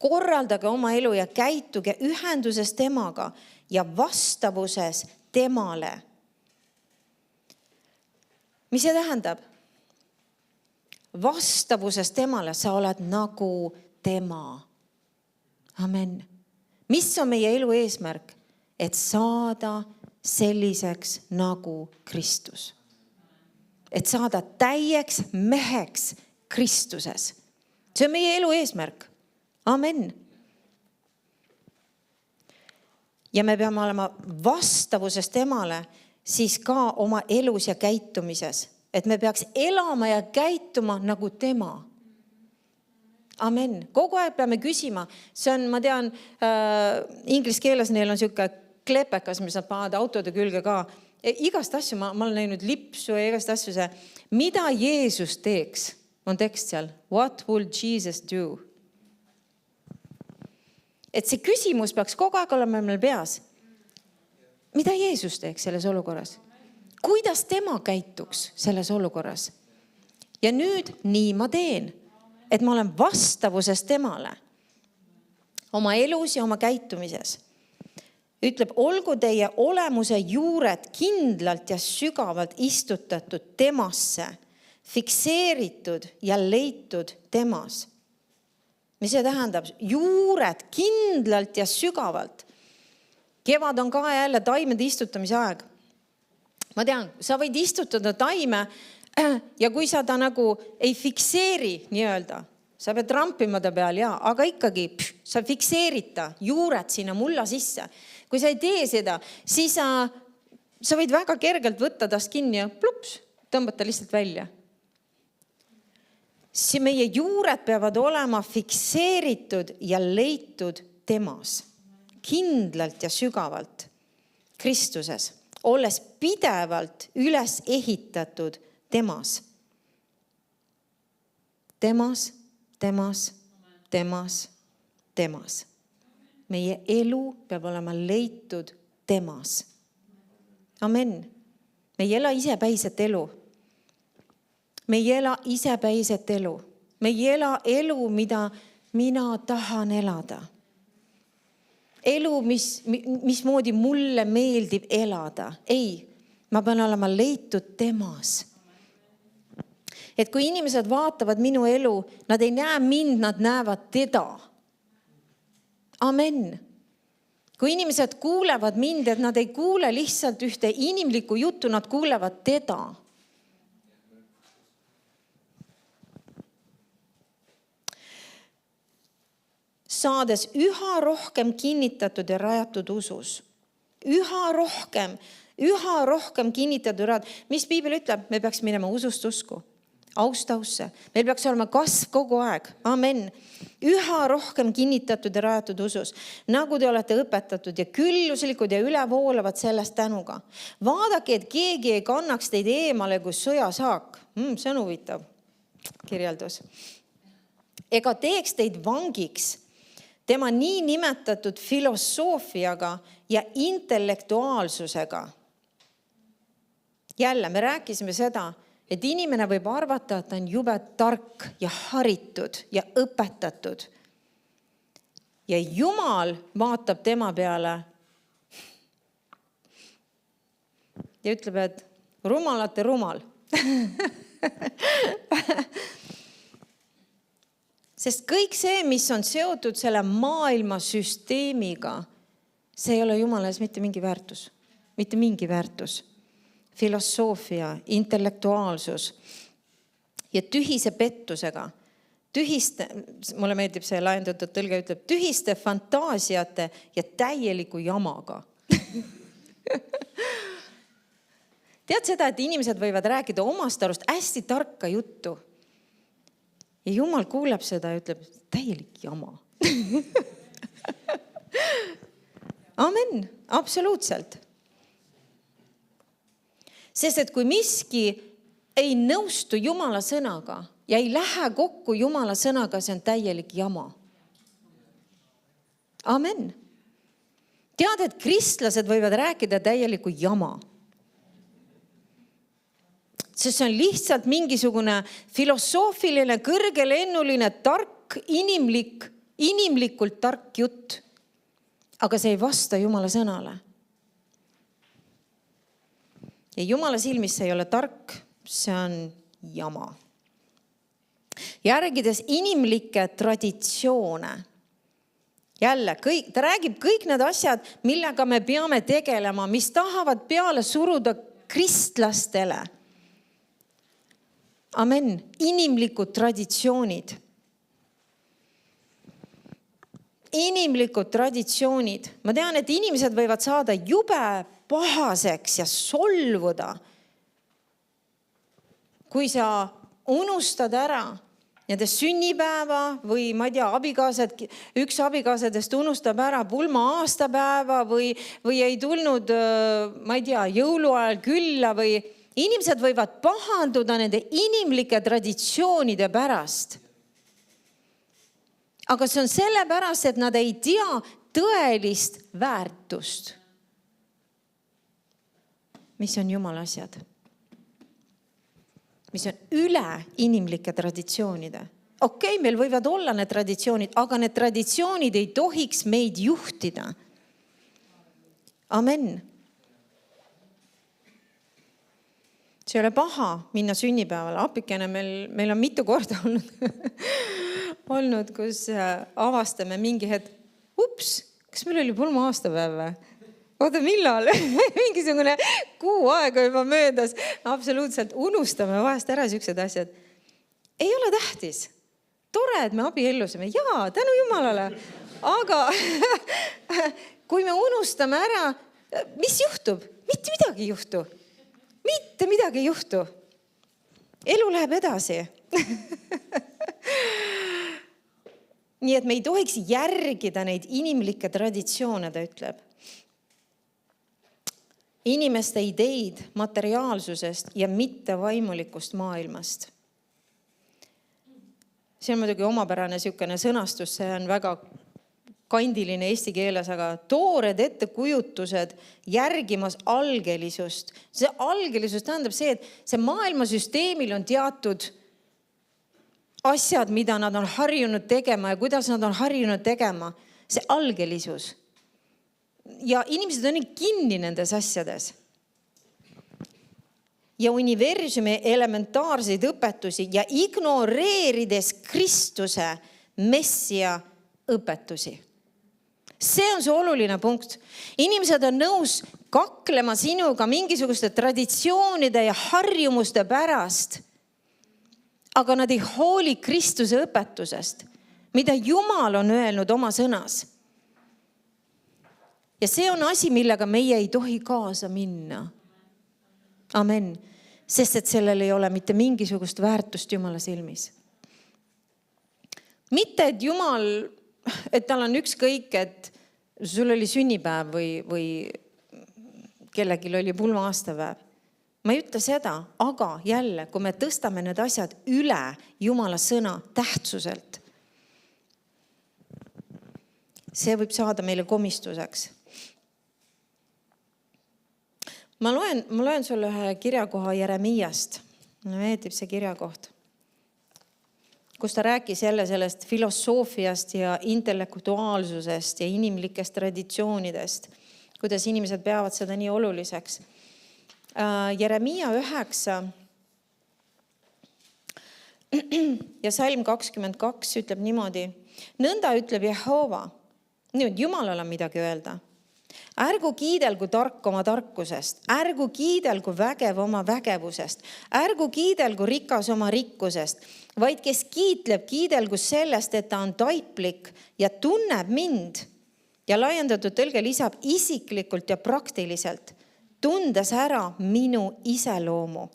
Korraldage oma elu ja käituge ühenduses temaga ja vastavuses temale. Mis see tähendab? Vastavuses temale, sa oled nagu tema. Amen. Mis on meie elu eesmärk? Et saada selliseks nagu Kristus. Et saada täieks meheks Kristuses. See on meie elu eesmärk. Amen. ja me peame olema vastavuses temale siis ka oma elus ja käitumises. Et me peaks elama ja käituma nagu tema. Amen. Kogu aeg peame küsima. See on, ma tean, inglise keeles neil on selline klepekas, mis nad panevad autode külge ka. Igast asju, ma olen näinud lipsu ja igast asju see. Mida Jeesus teeks? On tekst seal. What will Jesus do? Et see küsimus peaks kogu aeg olema meil peas. Mida Jeesus teeks selles olukorras? Kuidas tema käituks selles olukorras? Ja nüüd nii ma teen, et ma olen vastavuses temale oma elus ja oma käitumises. Ütleb, olgu teie olemuse juured kindlalt ja sügavalt istutatud temasse, fikseeritud ja leitud temas. Mis see tähendab? Juured kindlalt ja sügavalt. Kevad on ka jälle taimede istutamise aeg. Ma tean, sa võid istutada taime ja kui sa ta nagu ei fikseeri nii-öelda, sa pead trampima ta peal, aga ikkagi sa fikseerid ta juured sinna mulla sisse. Kui sa ei tee seda, siis sa võid väga kergelt võtta tast kinni ja plups, tõmbata lihtsalt välja. See meie juured peavad olema fikseeritud ja leitud temas. Kindlalt ja sügavalt Kristuses, olles pidevalt üles ehitatud temas. Temas, temas, temas, temas. Meie elu peab olema leitud temas. Amen. Me ei ela isepäiset elu. Me ei ela isepäiset elu. Me ei ela elu, mida mina tahan elada. Elu, mismoodi mulle meeldib elada. Ei, ma pean olema leitud temas. Et kui inimesed vaatavad minu elu, nad ei näe mind, nad näevad teda. Amen. Kui inimesed kuulevad mind, et nad ei kuule lihtsalt ühte inimlikku juttu, nad kuulevad teda. Saades üha rohkem kinnitatud ja rajatud usus. Üha rohkem kinnitatud ja rajatud. Mis Piibel ütleb? Me peaks minema usust usku. Austausse. Meil peaks olema kasv kogu aeg. Amen. Üha rohkem kinnitatud ja rajatud usus. Nagu te olete õpetatud ja külluslikud ja ülevoolavad sellest tänuga. Vaadake, et keegi ei kannaks teid eemale kui sõjasaak. See on huvitav kirjeldus. Ega teeks teid vangiks tema nii nimetatud filosoofiaga ja intellektuaalsusega. Jälle, me rääkisime seda, et inimene võib arvata, et ta on jube tark ja haritud ja õpetatud. Ja Jumal vaatab tema peale ja ütleb, et rumalate rumal. Sest kõik see, mis on seotud selle maailma süsteemiga, see ei ole Jumala ees mitte mingi väärtus. Mitte mingi väärtus. Filosoofia, intellektuaalsus ja tühise pettusega. Mulle meeldib see laiendatud tõlge, ütleb tühiste fantaasiate ja täieliku jamaga. Tead seda, et inimesed võivad rääkida omast arust hästi tarka juttu. Ja Jumal kuuleb seda ja ütleb, täielik jama. Amen, absoluutselt. Sest et kui miski ei nõustu Jumala sõnaga ja ei lähe kokku Jumala sõnaga, see on täielik jama. Amen. Tead, et kristlased võivad rääkida täieliku jama. Sest see on lihtsalt mingisugune filosoofiline, kõrgelennuline, tark, inimlikult tark jutt. Aga see ei vasta Jumala sõnale. Ja Jumala silmis see ei ole tark, see on jama. Järgides inimlikke traditsioone. Jälle, ta räägib kõik need asjad, millega me peame tegelema, mis tahavad peale suruda kristlastele. Amen. Inimlikud traditsioonid. inimlikud traditsioonid. Ma tean, et inimesed võivad saada jube pahaseks ja solvuda, kui sa unustad ära nende sünnipäeva või ma ei tea, üks abikaasadest unustab ära pulma aastapäeva või ei tulnud, ma ei tea, jõuluajal külla või inimesed võivad pahanduda nende inimlike traditsioonide pärast. Aga see on sellepärast, et nad ei tea tõelist väärtust. Mis on Jumala asjad? Mis on üle inimlike traditsioonide. Okei, meil võivad olla need traditsioonid, aga need traditsioonid ei tohiks meid juhtida. Amen. See ei ole paha minna sünnipäevale. Apikene meil on mitu korda olnud, kus avastame mingi hetk, kas meil oli pulma aastapäev või? Oota, millal? Mingisugune kuu aega juba möödas. Absoluutselt unustame vahest ära siuksed asjad. Ei ole tähtis. Tore, et me abiellusime. Jaa, tänu Jumalale. Aga kui me unustame ära, mis juhtub? Mitte midagi ei juhtu. Mitte midagi ei juhtu. Elu läheb edasi. Nii et me ei tohiks järgida neid inimlikke traditsioone, ta ütleb. Inimeste ideid materiaalsusest ja mitte vaimulikust maailmast. See on muidugi omapärane niisugune sõnastus, see on väga kandiline eesti keeles, aga toored ettekujutused järgimas algelisust. See algelisus tähendab see, et see maailmasüsteemil on teatud asjad, mida nad on harjunud tegema ja kuidas nad on harjunud tegema. See algelisus. Ja inimesed on kinni nendes asjades. Ja universumi elementaarseid õpetusi ja ignoreerides Kristuse messia õpetusi. See on see oluline punkt. Inimesed on nõus kaklema sinuga mingisuguste traditsioonide ja harjumuste pärast, aga nad ei hooli Kristuse õpetusest, mida Jumal on öelnud oma sõnas. Ja see on asi, millega meie ei tohi kaasa minna. Amen. Sest et sellel ei ole mitte mingisugust väärtust Jumala silmis. Mitte, et Jumal, et tal on ükskõik, et sul oli sünnipäev või kellelgi oli pulma aastapäev. Ma ei ütle seda, aga jälle, kui me tõstame need asjad üle Jumala sõna tähtsuselt, see võib saada meile komistuseks. Ma loen sulle ühe kirjakoha Jeremiast. Mulle meeldib see kirjakoht, kus ta rääkis jälle sellest filosoofiast ja intellektuaalsusest ja inimlikest traditsioonidest, kuidas inimesed peavad seda nii oluliseks. Jeremia 9 ja salm 22 ütleb niimoodi. Nõnda ütleb Jehova. Nüüd Jumalal on midagi öelda. Ärgu kiidelgu tark oma tarkusest, ärgu kiidelgu vägev oma vägevusest, ärgu kiidelgu rikas oma rikkusest, vaid kes kiitleb, kiidelgu sellest, et ta on taiplik ja tunneb mind. Ja laiendatud tõlge lisab isiklikult ja praktiliselt, tundes ära minu iseloomu,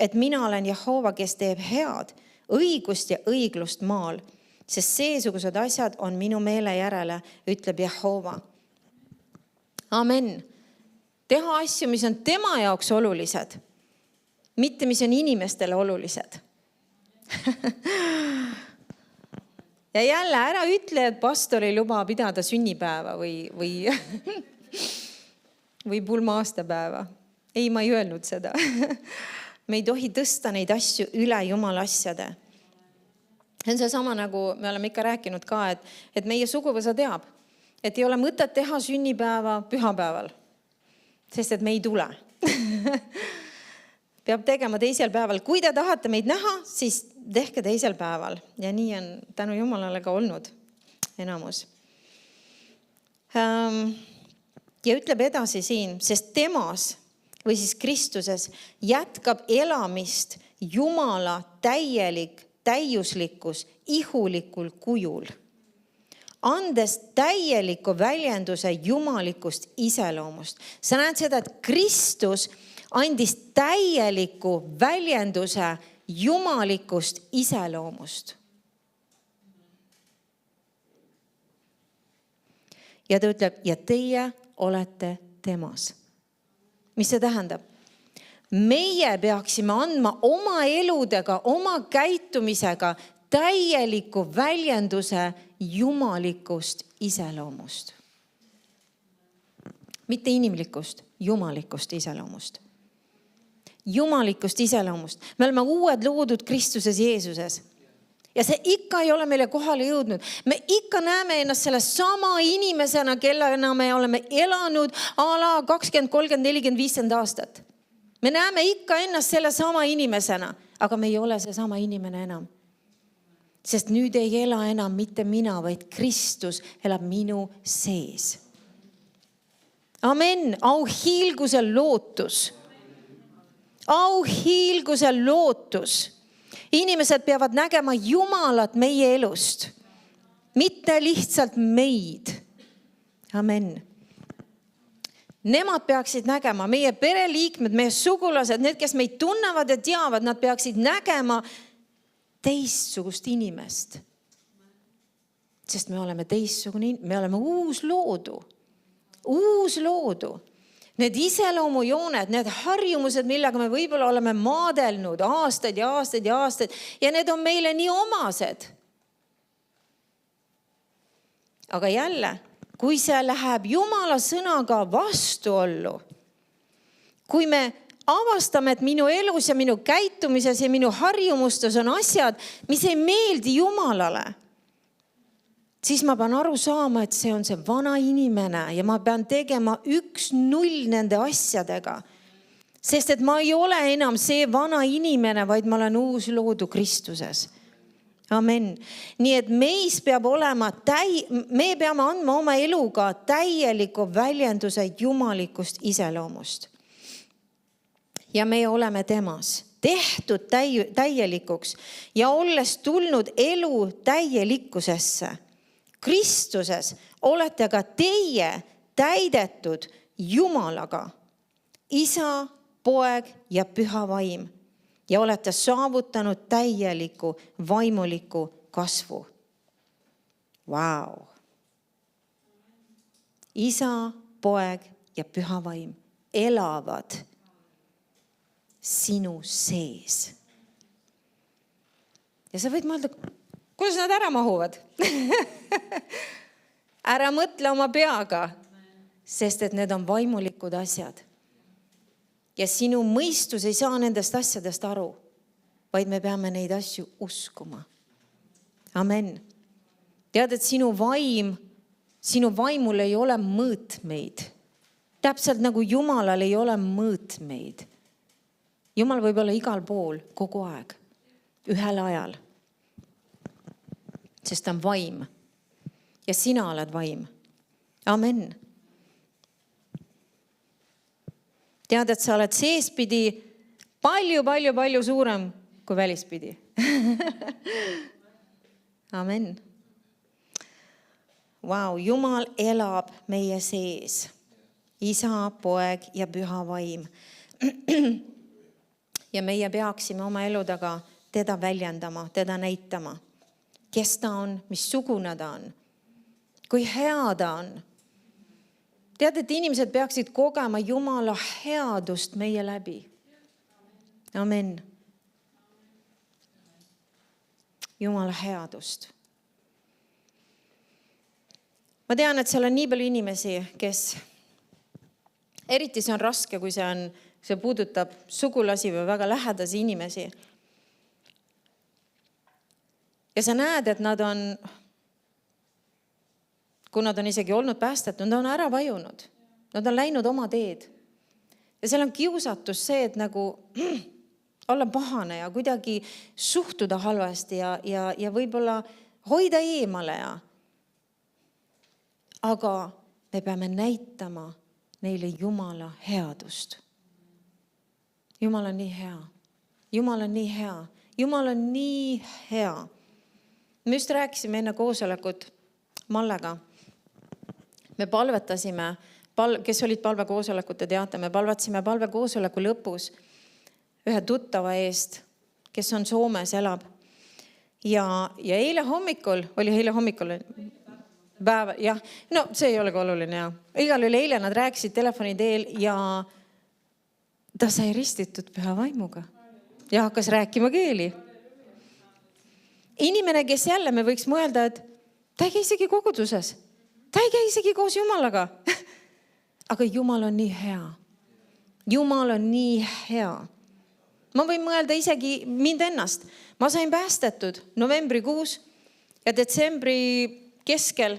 et mina olen Jehova, kes teeb head, õigust ja õiglust maal, sest seesugused asjad on minu meele järele, ütleb Jehova. Amen. Teha asju, mis on tema jaoks olulised, mitte mis on inimestele olulised. Ja jälle ära ütle, et pastor ei luba pidada sünnipäeva või pulma aastapäeva. Ei, ma ei öelnud seda. Me ei tohi tõsta neid asju üle Jumala asjade. See on see sama, nagu me oleme ikka rääkinud ka, et meie suguvõsa teab, et ei ole mõtet teha sünnipäeva pühapäeval, sest et me ei tule. Peab tegema teisel päeval. Kui te tahate meid näha, siis tehke teisel päeval. Ja nii on tänu Jumalale ka olnud enamus. Ja ütleb edasi siin, sest temas või siis Kristuses jätkab elamist Jumala täiuslikkus ihulikul kujul. andes täieliku väljenduse jumalikust iseloomust. Sa näed seda, et Kristus andis täieliku väljenduse jumalikust iseloomust. Ja ta ütleb, ja teie olete temas. Mis see tähendab? Meie peaksime andma oma eludega, oma käitumisega täieliku väljenduse jumalikust iseloomust. Mitte inimlikust, jumalikust iseloomust. Jumalikust iseloomust. Me oleme uued loodud Kristuses Jeesuses. Ja see ikka ei ole meile kohale jõudnud. Me ikka näeme ennast selle sama inimesena, kellena me oleme elanud a la 20, 30, 40, 50 aastat. Me näeme ikka ennast selle sama inimesena, aga me ei ole see sama inimene enam. Sest nüüd ei ela enam mitte mina, vaid Kristus elab minu sees. Amen. Au hiilgusel lootus. Au hiilgusel lootus. Inimesed peavad nägema Jumalat meie elust, mitte lihtsalt meid. Amen. Nemad peaksid nägema, meie pereliikmed, meie sugulased, need, kes meid tunnevad ja teavad, nad peaksid nägema teistsugust inimest. Sest me oleme teistsugune, me oleme uus loodu. Uus loodu. Need iseloomujooned, need harjumused, millega me võib-olla oleme maadelnud aastaid ja aastaid ja aastaid ja need on meile nii omased. Aga jälle, kui see läheb Jumala sõnaga vastuollu, kui me avastame, et minu elus ja minu käitumises ja minu harjumustes on asjad, mis ei meeldi Jumalale, siis ma pean aru saama, et see on see vana inimene ja ma pean tegema 1-0 nende asjadega. Sest et ma ei ole enam see vana inimene, vaid ma olen uus loodu Kristuses. Amen. Nii et meis peab olema, me peame andma oma eluga täieliku väljenduse jumalikust iseloomust. Ja me oleme temas, tehtud täielikuks ja olles tulnud elu täielikkusesse. Kristuses olete ka teie täidetud Jumalaga, Isa, Poeg ja Püha Vaim ja olete saavutanud täieliku vaimuliku kasvu. Vau! Isa, Poeg ja Püha Vaim elavad sinu sees. Ja sa võid mõelda, kuidas nad ära mahuvad? Ära mõtle oma peaga, sest et need on vaimulikud asjad. Ja sinu mõistus ei saa nendest asjadest aru, vaid me peame neid asju uskuma. Amen. Tead, et sinu vaimul ei ole mõõtmeid. Täpselt nagu Jumalal ei ole mõõtmeid. Jumal võib olla igal pool, kogu aeg, ühel ajal. Sest ta on vaim. Ja sina oled vaim. Amen. Tead, et sa oled seespidi palju suurem kui välispidi. Amen. Vau, Jumal elab meie sees. Isa, Poeg ja Püha Vaim. Ja meie peaksime oma eludega teda väljendama, teda näitama. Kes ta on, mis sugune ta on, kui hea ta on. Tead, et inimesed peaksid kogema Jumala headust meie läbi. Amen. Jumala headust. Ma tean, et seal on nii palju inimesi, kes, eriti see on raske, kui see puudutab sugulasi või väga lähedasi inimesi. Ja sa näed, et nad on, kui nad on isegi olnud päästetud, nad on ära vajunud. Nad on läinud oma teed. Ja seal on kiusatus see, et nagu olla pahane ja kuidagi suhtuda halvasti ja võib-olla hoida eemale. Aga me peame näitama neile Jumala headust. Jumal on nii hea. Jumal on nii hea. Jumal on nii hea. Me just rääkisime enne koosolekut Mallega. Me palvetasime, kes olid palvekoosolekut, te teate, me palvetasime palvekoosoleku lõpus ühe tuttava eest, kes on Soomes, elab. Ja eile hommikul päev, jah, no see ei ole ka oluline. Ja. Igal üle eile nad rääkisid telefoni teel ja ta sai ristitud Püha Vaimuga ja hakkas rääkima keeli. Inimene, kes jälle me võiks mõelda, et ta ei käi isegi koguduses. Ta ei käi isegi koos Jumalaga. Aga Jumal on nii hea. Jumal on nii hea. Ma võin mõelda isegi mind ennast. Ma sain päästetud novembrikuus ja detsembri keskel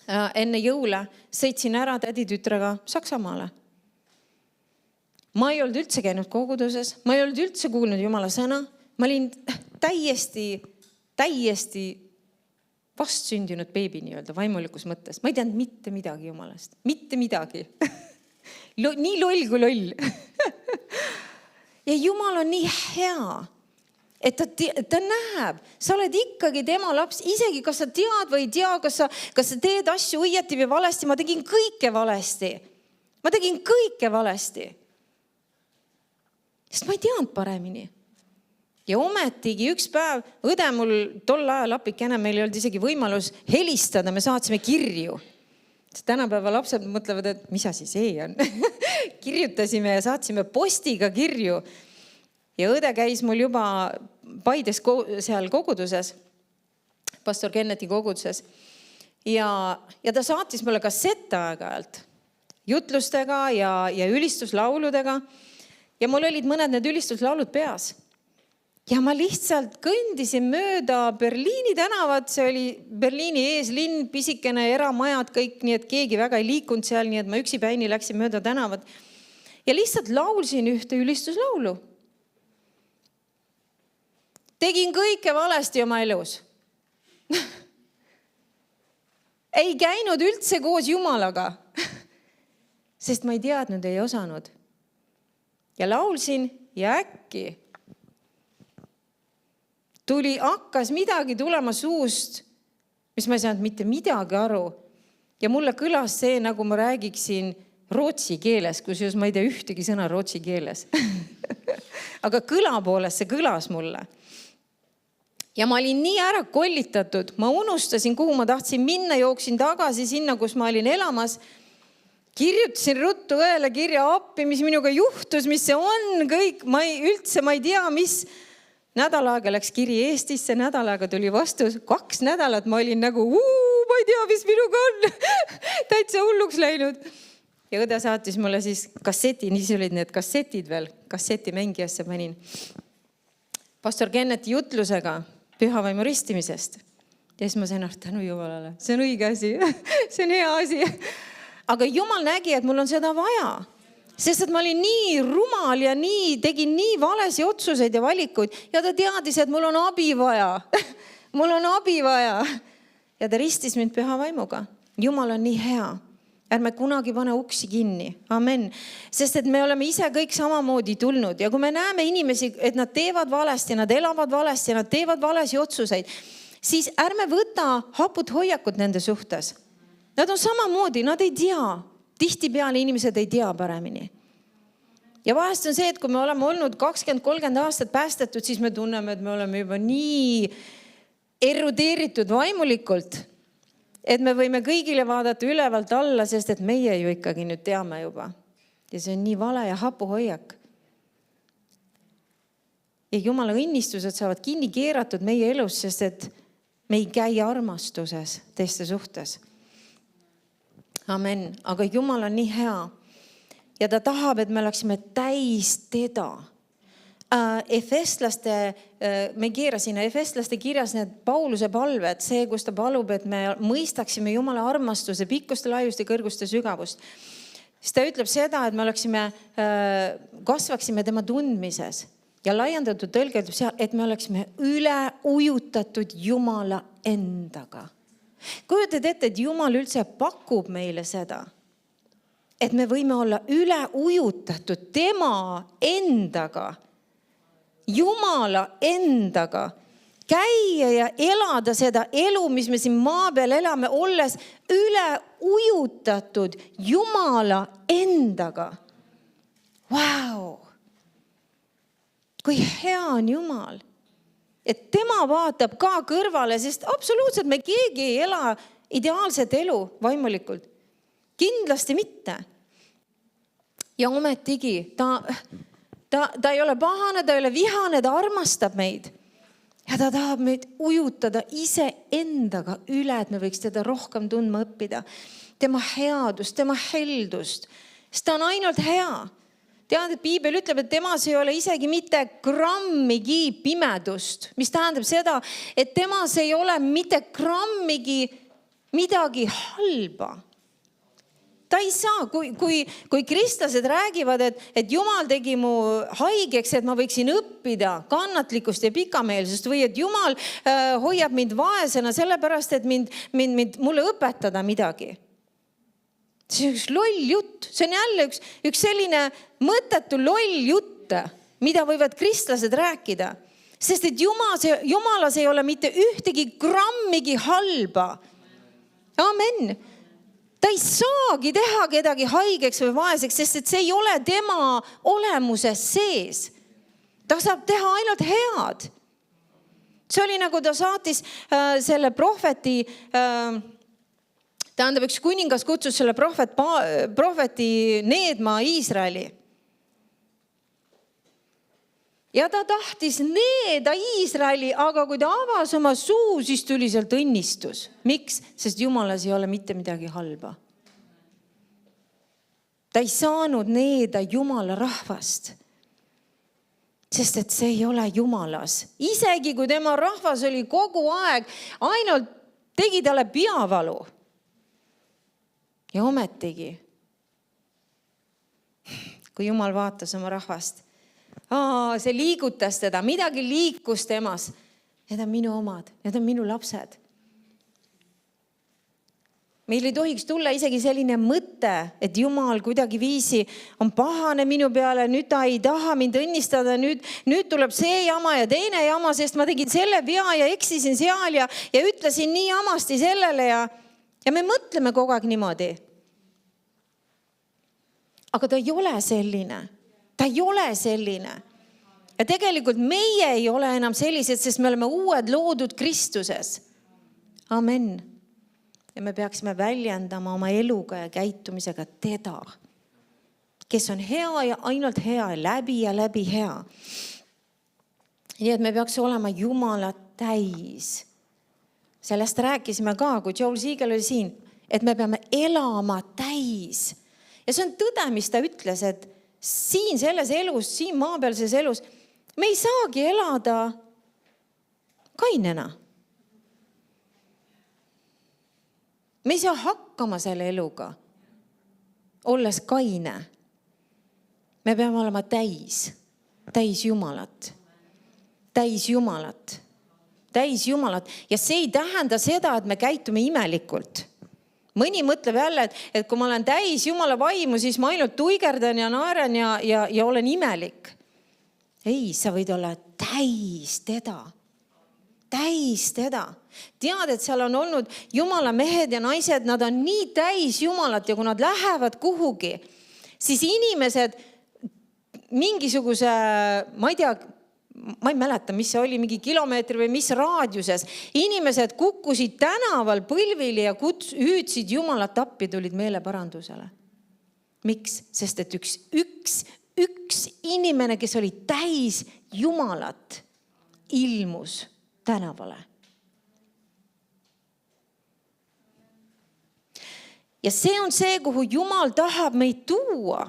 enne jõule sõitsin ära täditütrega Saksamaale. Ma ei olnud üldse käinud koguduses, ma ei olnud üldse kuulnud Jumala sõna. Ma olin täiesti vastsündinud beebi nii-öelda vaimulikus mõttes. Ma ei teadnud mitte midagi Jumalast. Mitte midagi. Nii loll kui loll. Ja Jumal on nii hea, et ta näeb. Sa oled ikkagi tema laps. Isegi kas sa tead või ei tea, kas sa teed asju õieti või valesti. Ma tegin kõike valesti. Sest ma ei teadnud paremini. Ja ometigi üks päev, õde mul tol ajal apikene, meil ei olnud isegi võimalus helistada, me saatsime kirju. Tänapäeva lapsed mõtlevad, et mis asi see on. Kirjutasime ja saatsime postiga kirju. Ja õde käis mul juba Paides seal koguduses, pastor Kenneti koguduses. Ja ta saatis mulle kassette aeg-ajalt jutlustega ja ülistuslauludega. Ja mul olid mõned need ülistuslaulud peas. Ja ma lihtsalt kõndisin mööda Berliini tänavat, see oli Berliini eeslinn, pisikene eramajad kõik, nii et keegi väga ei liikunud seal, nii et ma üksipäini läksin mööda tänavat. Ja lihtsalt laulsin ühte ülistuslaulu. Tegin kõike valesti oma elus. Ei käinud üldse koos Jumalaga, sest ma ei teadnud, ei osanud. Ja laulsin ja äkki hakkas midagi tulema suust, mis ma ei saanud mitte midagi aru. Ja mulle kõlas see, nagu ma räägiksin rootsi keeles, kusjuures ma ei tea ühtegi sõna rootsi keeles. Aga kõla poolest see kõlas mulle. Ja ma olin nii ära kollitatud, ma unustasin, kuhu ma tahtsin minna, jooksin tagasi sinna, kus ma olin elamas. Kirjutasin ruttu õele kirja appi, mis minuga juhtus, mis see on kõik. Ma ei tea, mis. Nädal aega läks kiri Eestisse, nädal aega tuli vastus. 2 nädalat ma olin nagu, ma ei tea, mis minuga on. Täitsa hulluks läinud. Ja õde saatis mulle siis kasseti, nii olid need kassetid veel, kasseti mängijasse panin. Pastor Kenneti jutlusega Püha Vaimu ristimisest. Ja siis ma sain, tänu Jumalale, see on õige asi, see on hea asi. Aga Jumal nägi, et mul on seda vaja. Sest et ma olin nii rumal ja tegin nii valesi otsuseid ja valikuid. Ja ta teadis, et mul on abi vaja. Mul on abi vaja. Ja ta ristis mind Püha Vaimuga. Jumal on nii hea. Ärme kunagi pane uksi kinni. Amen. Sest et me oleme ise kõik samamoodi tulnud. Ja kui me näeme inimesi, et nad teevad valesti, nad elavad valesti, nad teevad valesi otsuseid, siis ärme võta haput hoiakut nende suhtes. Nad on samamoodi, nad ei tea. Tihtipeale inimesed ei tea paremini. Ja vahest on see, et kui me oleme olnud 20-30 aastat päästetud, siis me tunneme, et me oleme juba nii erudeeritud vaimulikult, et me võime kõigile vaadata ülevalt alla, sest et meie ju ikkagi nüüd teame juba. Ja see on nii vale ja hapu hoiak. Ja Jumala õnnistused saavad kinni keeratud meie elus, sest et me ei käi armastuses teiste suhtes. Amen. Aga Jumal on nii hea. Ja ta tahab, et me oleksime täis teda. Me keerasime Efeslaste kirjas need Pauluse palved, see, kus ta palub, et me mõistaksime Jumala armastuse pikkuste laiuste kõrguste sügavust. Siis ta ütleb seda, et me kasvaksime tema tundmises. Ja laiendatud tõlge ütleb seal, et me oleksime üle ujutatud Jumala endaga. Kujutad ette, et Jumal üldse pakub meile seda, et me võime olla üle ujutatud tema endaga, Jumala endaga. käia ja elada seda elu, mis me siin maa peal elame, olles üle ujutatud Jumala endaga. Vau! Kui hea on Jumal, et tema vaatab ka kõrvale, sest absoluutselt me keegi ei ela ideaalset elu vaimulikult. Kindlasti mitte. Ja ometigi ta ei ole pahane, ta ei ole vihane, ta armastab meid. Ja ta tahab meid ujutada ise endaga üle, et me võiks teda rohkem tundma õppida. Tema headust, tema heldust. Sest ta on ainult hea. Tead, et Piibel ütleb, et temas ei ole isegi mitte grammigi pimedust. Mis tähendab seda, et temas ei ole mitte grammigi midagi halba. Ta ei saa, kui kristlased räägivad, et Jumal tegi mu haigeks, et ma võiksin õppida kannatlikkust ja pikameelsust või et Jumal hoiab mind vaesena sellepärast, et mulle õpetada midagi. See on üks loll jutt. See on jälle üks selline mõttetu loll jutt, mida võivad kristlased rääkida. Sest et Jumalas ei ole mitte ühtegi grammigi halba. Amen. Ta ei saagi teha kedagi haigeks või vaeseks, sest et see ei ole tema olemuses sees. Ta saab teha ainult head. See oli nagu ta saatis selle prohveti, tähendab üks kuningas kutsus selle prohveti needma Iisraeli. Ja ta tahtis needa Iisraeli, aga kui ta avas oma suu, siis tuli sealt õnnistus. Miks? Sest Jumalas ei ole mitte midagi halba. Ta ei saanud needa Jumala rahvast. Sest et see ei ole Jumalas. Isegi kui tema rahvas oli kogu aeg, ainult tegi talle peavalu. Ja ometigi, kui Jumal vaatas oma rahvast, see liigutas teda, midagi liikus temas. Need on minu omad, need on minu lapsed. Meil ei tohiks tulla isegi selline mõte, et Jumal kuidagi viisi on pahane minu peale, nüüd ta ei taha mind õnnistada, nüüd tuleb see jama ja teine jama, sest ma tegin selle vea ja eksisin seal ja ütlesin nii jamasti sellele ja me mõtleme kogu aeg niimoodi. Aga ta ei ole selline. Ta ei ole selline. Ja tegelikult meie ei ole enam sellised, sest me oleme uued loodud Kristuses. Amen. Ja me peaksime väljendama oma eluga ja käitumisega teda, kes on hea ja ainult hea, läbi ja läbi hea. Nii et me peaks olema Jumala täis. Sellest rääkisime ka, kui Joel Siegel oli siin, et me peame elama täis. Ja see on tõde, mis ta ütles, et siin selles elus, siin maapealses elus, me ei saagi elada kainena. Me ei saa hakkama selle eluga, olles kaine. Me peame olema täis Jumalat. Täis Jumalat. Täis Jumalat. Ja see ei tähenda seda, et me käitume imelikult. Mõni mõtleb jälle, et kui ma olen täis Jumala vaimu, siis ma ainult tuigerdan ja naeran ja olen imelik. Ei, sa võid olla täis teda. Täis teda. Tead, et seal on olnud Jumala mehed ja naised, nad on nii täis Jumalat ja kui nad lähevad kuhugi, siis inimesed mingisuguse, ma ei mäleta, mis see oli, mingi kilomeetri või mis raadiuses. Inimesed kukkusid tänaval põlvili ja hüüdsid Jumalat appi, tulid meeleparandusele. Miks? Sest et üks inimene, kes oli täis Jumalat, ilmus tänavale. Ja see on see, kuhu Jumal tahab meid tuua.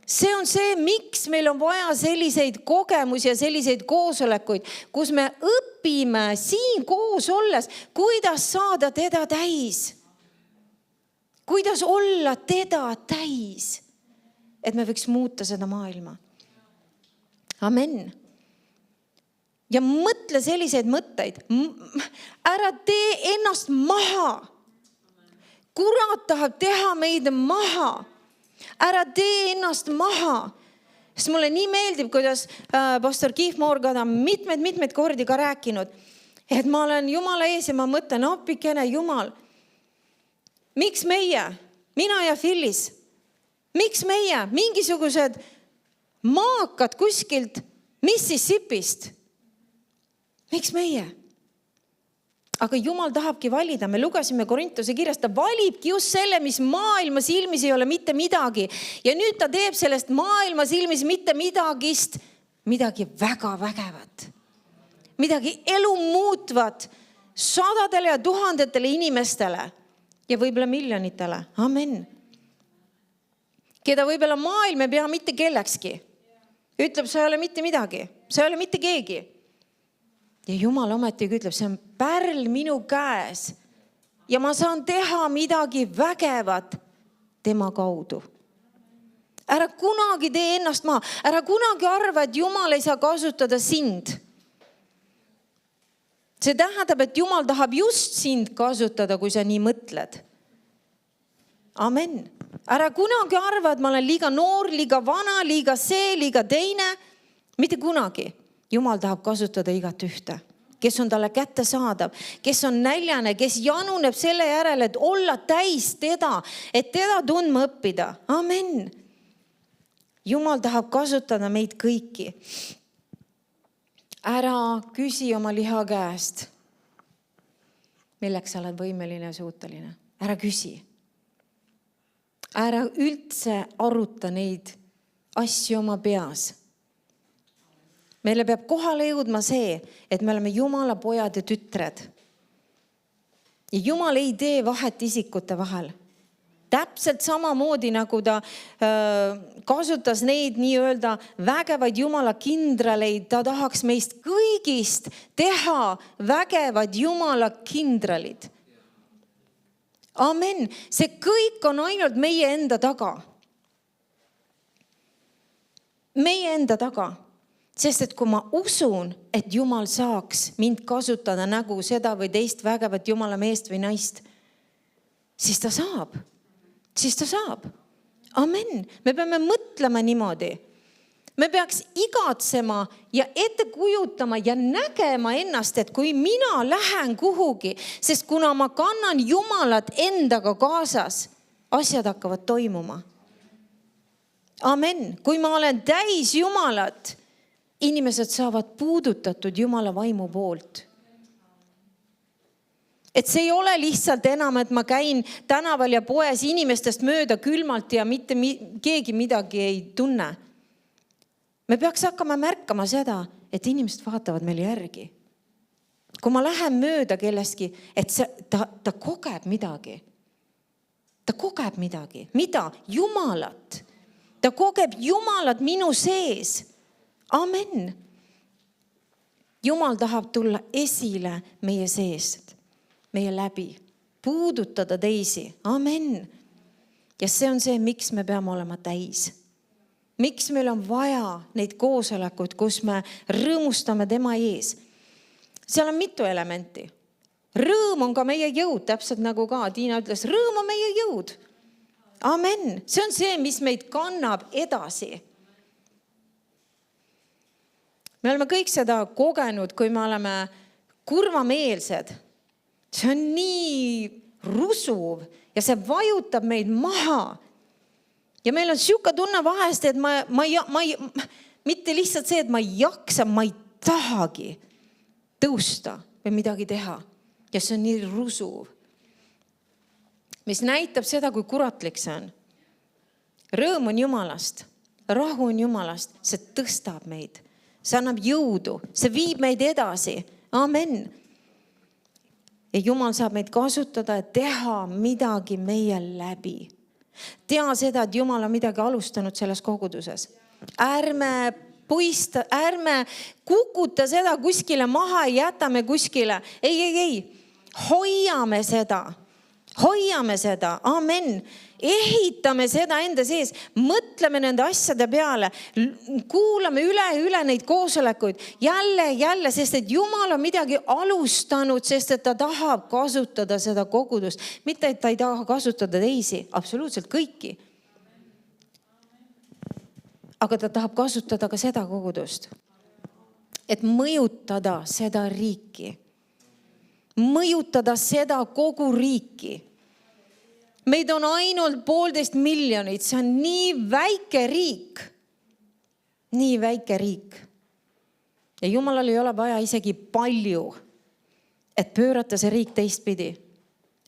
See on see, miks meil on vaja selliseid kogemusi ja selliseid koosolekuid, kus me õpime siin koos olles, kuidas saada teda täis. Kuidas olla teda täis, et me võiks muuta seda maailma. Amen. Ja mõtle selliseid mõtteid. Ära tee ennast maha. Kurat tahab teha meid maha. Ära tee ennast maha. Sest mulle nii meeldib, kuidas pastor Keith Morgan on mitmeid kordi ka rääkinud, et ma olen Jumala ees ja ma mõtlen, appikene Jumal, miks meie, mina ja Phyllis, miks meie, mingisugused maakad kuskilt Mississippist, miks meie? Aga Jumal tahabki valida. Me lugesime Korintuse kirjast, ta valibki just selle, mis maailma silmis ei ole mitte midagi. Ja nüüd ta teeb sellest maailma silmis mitte midagist midagi väga vägevat. Midagi elu muutvat sadadele ja tuhandetele inimestele ja võib-olla miljonitele. Amen. Keda võib-olla maailm ei pea mitte kellekski. Ütleb, sa ei ole mitte midagi. Sa ei ole mitte keegi. Ja Jumal ometigi ütleb, see on pärl minu käes ja ma saan teha midagi vägevat tema kaudu. Ära kunagi tee ennast maha. Ära kunagi arva, et Jumal ei saa kasutada sind. See tähendab, et Jumal tahab just sind kasutada, kui sa nii mõtled. Amen. Ära kunagi arva, et ma olen liiga noor, liiga vana, liiga see, liiga teine. Mitte kunagi. Jumal tahab kasutada igat ühte, kes on talle kätte saadav, kes on näljane, kes januneb selle järele, et olla täis teda, et teda tundma õppida. Amen. Jumal tahab kasutada meid kõiki. Ära küsi oma liha käest, milleks sa oled võimeline ja suuteline. Ära küsi. Ära üldse aruta neid asju oma peas. Meile peab kohale jõudma see, et me oleme Jumala pojad ja tütred. Ja Jumal ei tee vahet isikute vahel. Täpselt samamoodi, nagu ta kasutas neid nii-öelda vägevaid Jumala kindraleid, ta tahaks meist kõigist teha vägevad Jumala kindralid. Amen. See kõik on ainult meie enda taga. Meie enda taga. Sest et kui ma usun, et Jumal saaks mind kasutada nagu seda või teist vägevat Jumala meest või naist, siis ta saab. Siis ta saab. Amen. Me peame mõtlema niimoodi. Me peaks igatsema ja ette kujutama ja nägema ennast, et kui mina lähen kuhugi, sest kuna ma kannan Jumalat endaga kaasas, asjad hakkavad toimuma. Amen. Kui ma olen täis Jumalat, inimesed saavad puudutatud Jumala vaimu poolt. Et see ei ole lihtsalt enam, et ma käin tänaval ja poes inimestest mööda külmalt ja mitte keegi midagi ei tunne. Me peaks hakkama märkama seda, et inimesed vaatavad meile järgi. Kui ma lähen mööda kellestki, et ta kogeb midagi. Ta kogeb midagi. Mida? Jumalat. Ta kogeb Jumalat minu sees. Amen. Jumal tahab tulla esile meie seest, meie läbi, puudutada teisi. Amen. Ja see on see, miks me peame olema täis. Miks meil on vaja neid koosolekuid, kus me rõõmustame tema ees. Seal on mitu elementi. Rõõm on ka meie jõud, täpselt nagu ka Tiina ütles, rõõm on meie jõud. Amen. See on see, mis meid kannab edasi. Me oleme kõik seda kogenud, kui me oleme kurvameelsed. See on nii rusuv ja see vajutab meid maha. Ja meil on siuke tunne vahest, et mitte lihtsalt see, et ma ei jaksa, ma ei tahagi tõusta või midagi teha. Ja see on nii rusuv. Mis näitab seda, kui kuratlik see on. Rõõm on Jumalast, rahu on Jumalast, see tõstab meid. See annab jõudu, see viib meid edasi. Amen. Ja Jumal saab meid kasutada, et teha midagi meie läbi. Tea seda, et Jumal on midagi alustanud selles koguduses. Ärme kukuta seda kuskile maha ja jätame kuskile. Ei. Hoiame seda. Hoiame seda. Amen. Ehitame seda enda sees. Mõtleme nende asjade peale. Kuulame üle neid koosolekuid. Jälle, sest et Jumal on midagi alustanud, sest et ta tahab kasutada seda kogudust. Mitte, et ta ei taha kasutada teisi. Absoluutselt kõiki. aga ta tahab kasutada ka seda kogudust, et mõjutada seda riiki, mõjutada seda kogu riiki. Meid on ainult 1,5 miljonit, see on nii väike riik. Nii väike riik. Ja Jumalal ei ole vaja isegi palju, et pöörata see riik teistpidi.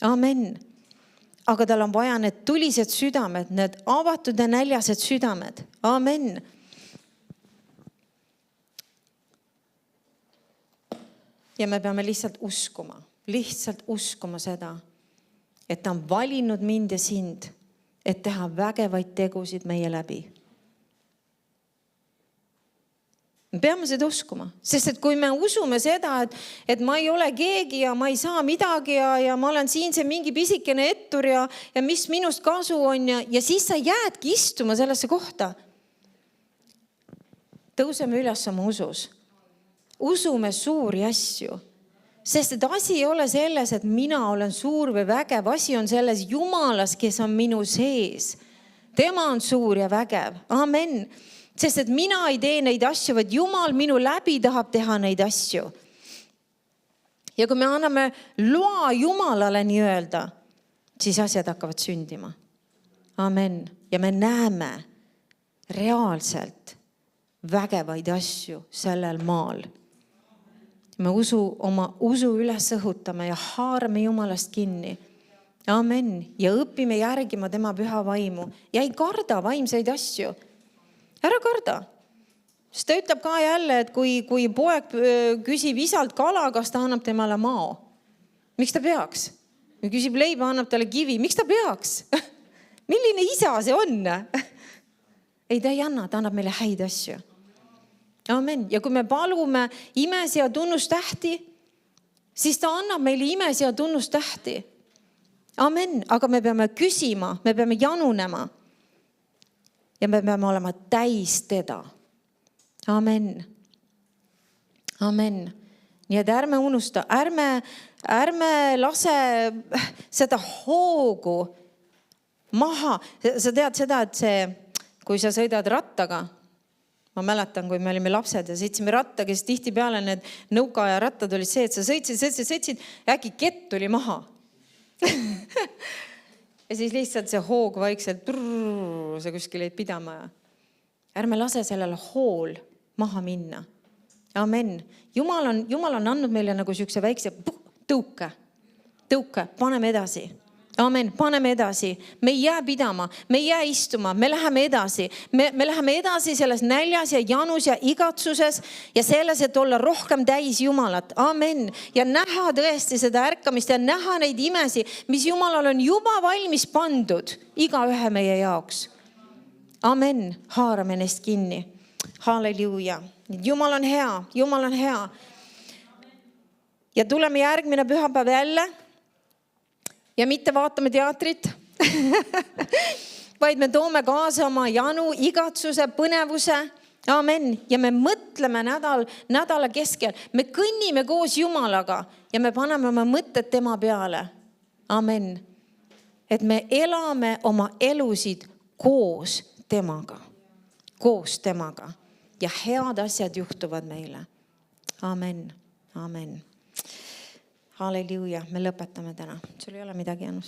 Amen. Aga tal on vaja need tulised südamed, need avatud ja näljased südamed. Amen. Ja me peame lihtsalt uskuma seda, et ta on valinud mind ja sind, et teha vägevaid tegusid meie läbi. Me peame seda uskuma, sest et kui me usume seda, et ma ei ole keegi ja ma ei saa midagi ja ma olen siin see mingi pisikene ettur ja mis minust kasu on ja siis sa jäädki istuma sellesse kohta. Tõuseme üles oma usus. Usume suuri asju. Sest et asi ei ole selles, et mina olen suur või vägev. Asi on selles Jumalas, kes on minu sees. Tema on suur ja vägev. Amen. Sest et mina ei tee neid asju, vaid Jumal minu läbi tahab teha neid asju. Ja kui me anname loa Jumalale nii öelda, siis asjad hakkavad sündima. Amen. Ja me näeme reaalselt vägevaid asju sellel maal. Me oma usu üles õhutame ja haarame Jumalast kinni. Amen. Ja õpime järgima tema püha vaimu. Ja ei karda vaimseid asju. Ära karda. Sest ta ütleb ka jälle, et kui poeg küsib isalt kala, kas ta annab temale mao. Miks ta peaks? Kui küsib leiba, annab talle kivi. Miks ta peaks? Milline isa see on? Ei, ta ei anna, ta annab meile häid asju. Amen. Ja kui me palume imesi ja tunnustähti, siis ta annab meile imesi ja tunnustähti. Amen. Aga me peame küsima, me peame janunema. Ja me peame olema täis teda. Amen. Amen. Nii et ärme unusta, ärme lase seda hoogu maha. Sa tead seda, et kui sa sõidad rattaga, ma mäletan, kui me olime lapsed ja sõitsime rattaga, siis tihti peale need nõuka ja rattad olid see, et sa sõitsid, äkki kett tuli maha. Ja siis lihtsalt see hoog vaikselt, see kuskil jäid pidama. Ärme lase sellele hool maha minna. Amen. Jumal on andnud meile nagu siukse väikse tõuke. Paneme edasi. Amen. Paneme edasi. Me ei jää pidama. Me ei jää istuma. Me läheme edasi. Me läheme edasi selles näljas ja janus ja igatsuses ja selles, et olla rohkem täis Jumalat. Amen. Ja näha tõesti seda ärkamist ja näha neid imesi, mis Jumalal on juba valmis pandud igaühe meie jaoks. Amen. Haarame neist kinni. Halleluuja. Jumal on hea. Jumal on hea. Ja tuleme järgmine pühapäev jälle. Ja mitte vaatame teatrit, vaid me toome kaasa oma janu, igatsuse, põnevuse. Amen. Ja me mõtleme nädala keskel. Me kõnnime koos Jumalaga ja me paneme oma mõtted tema peale. Amen. Et me elame oma elusid koos temaga. Koos temaga. Ja head asjad juhtuvad meile. Amen. Amen. Halleluuja, me lõpetame täna. Sul ei ole midagi, Janus?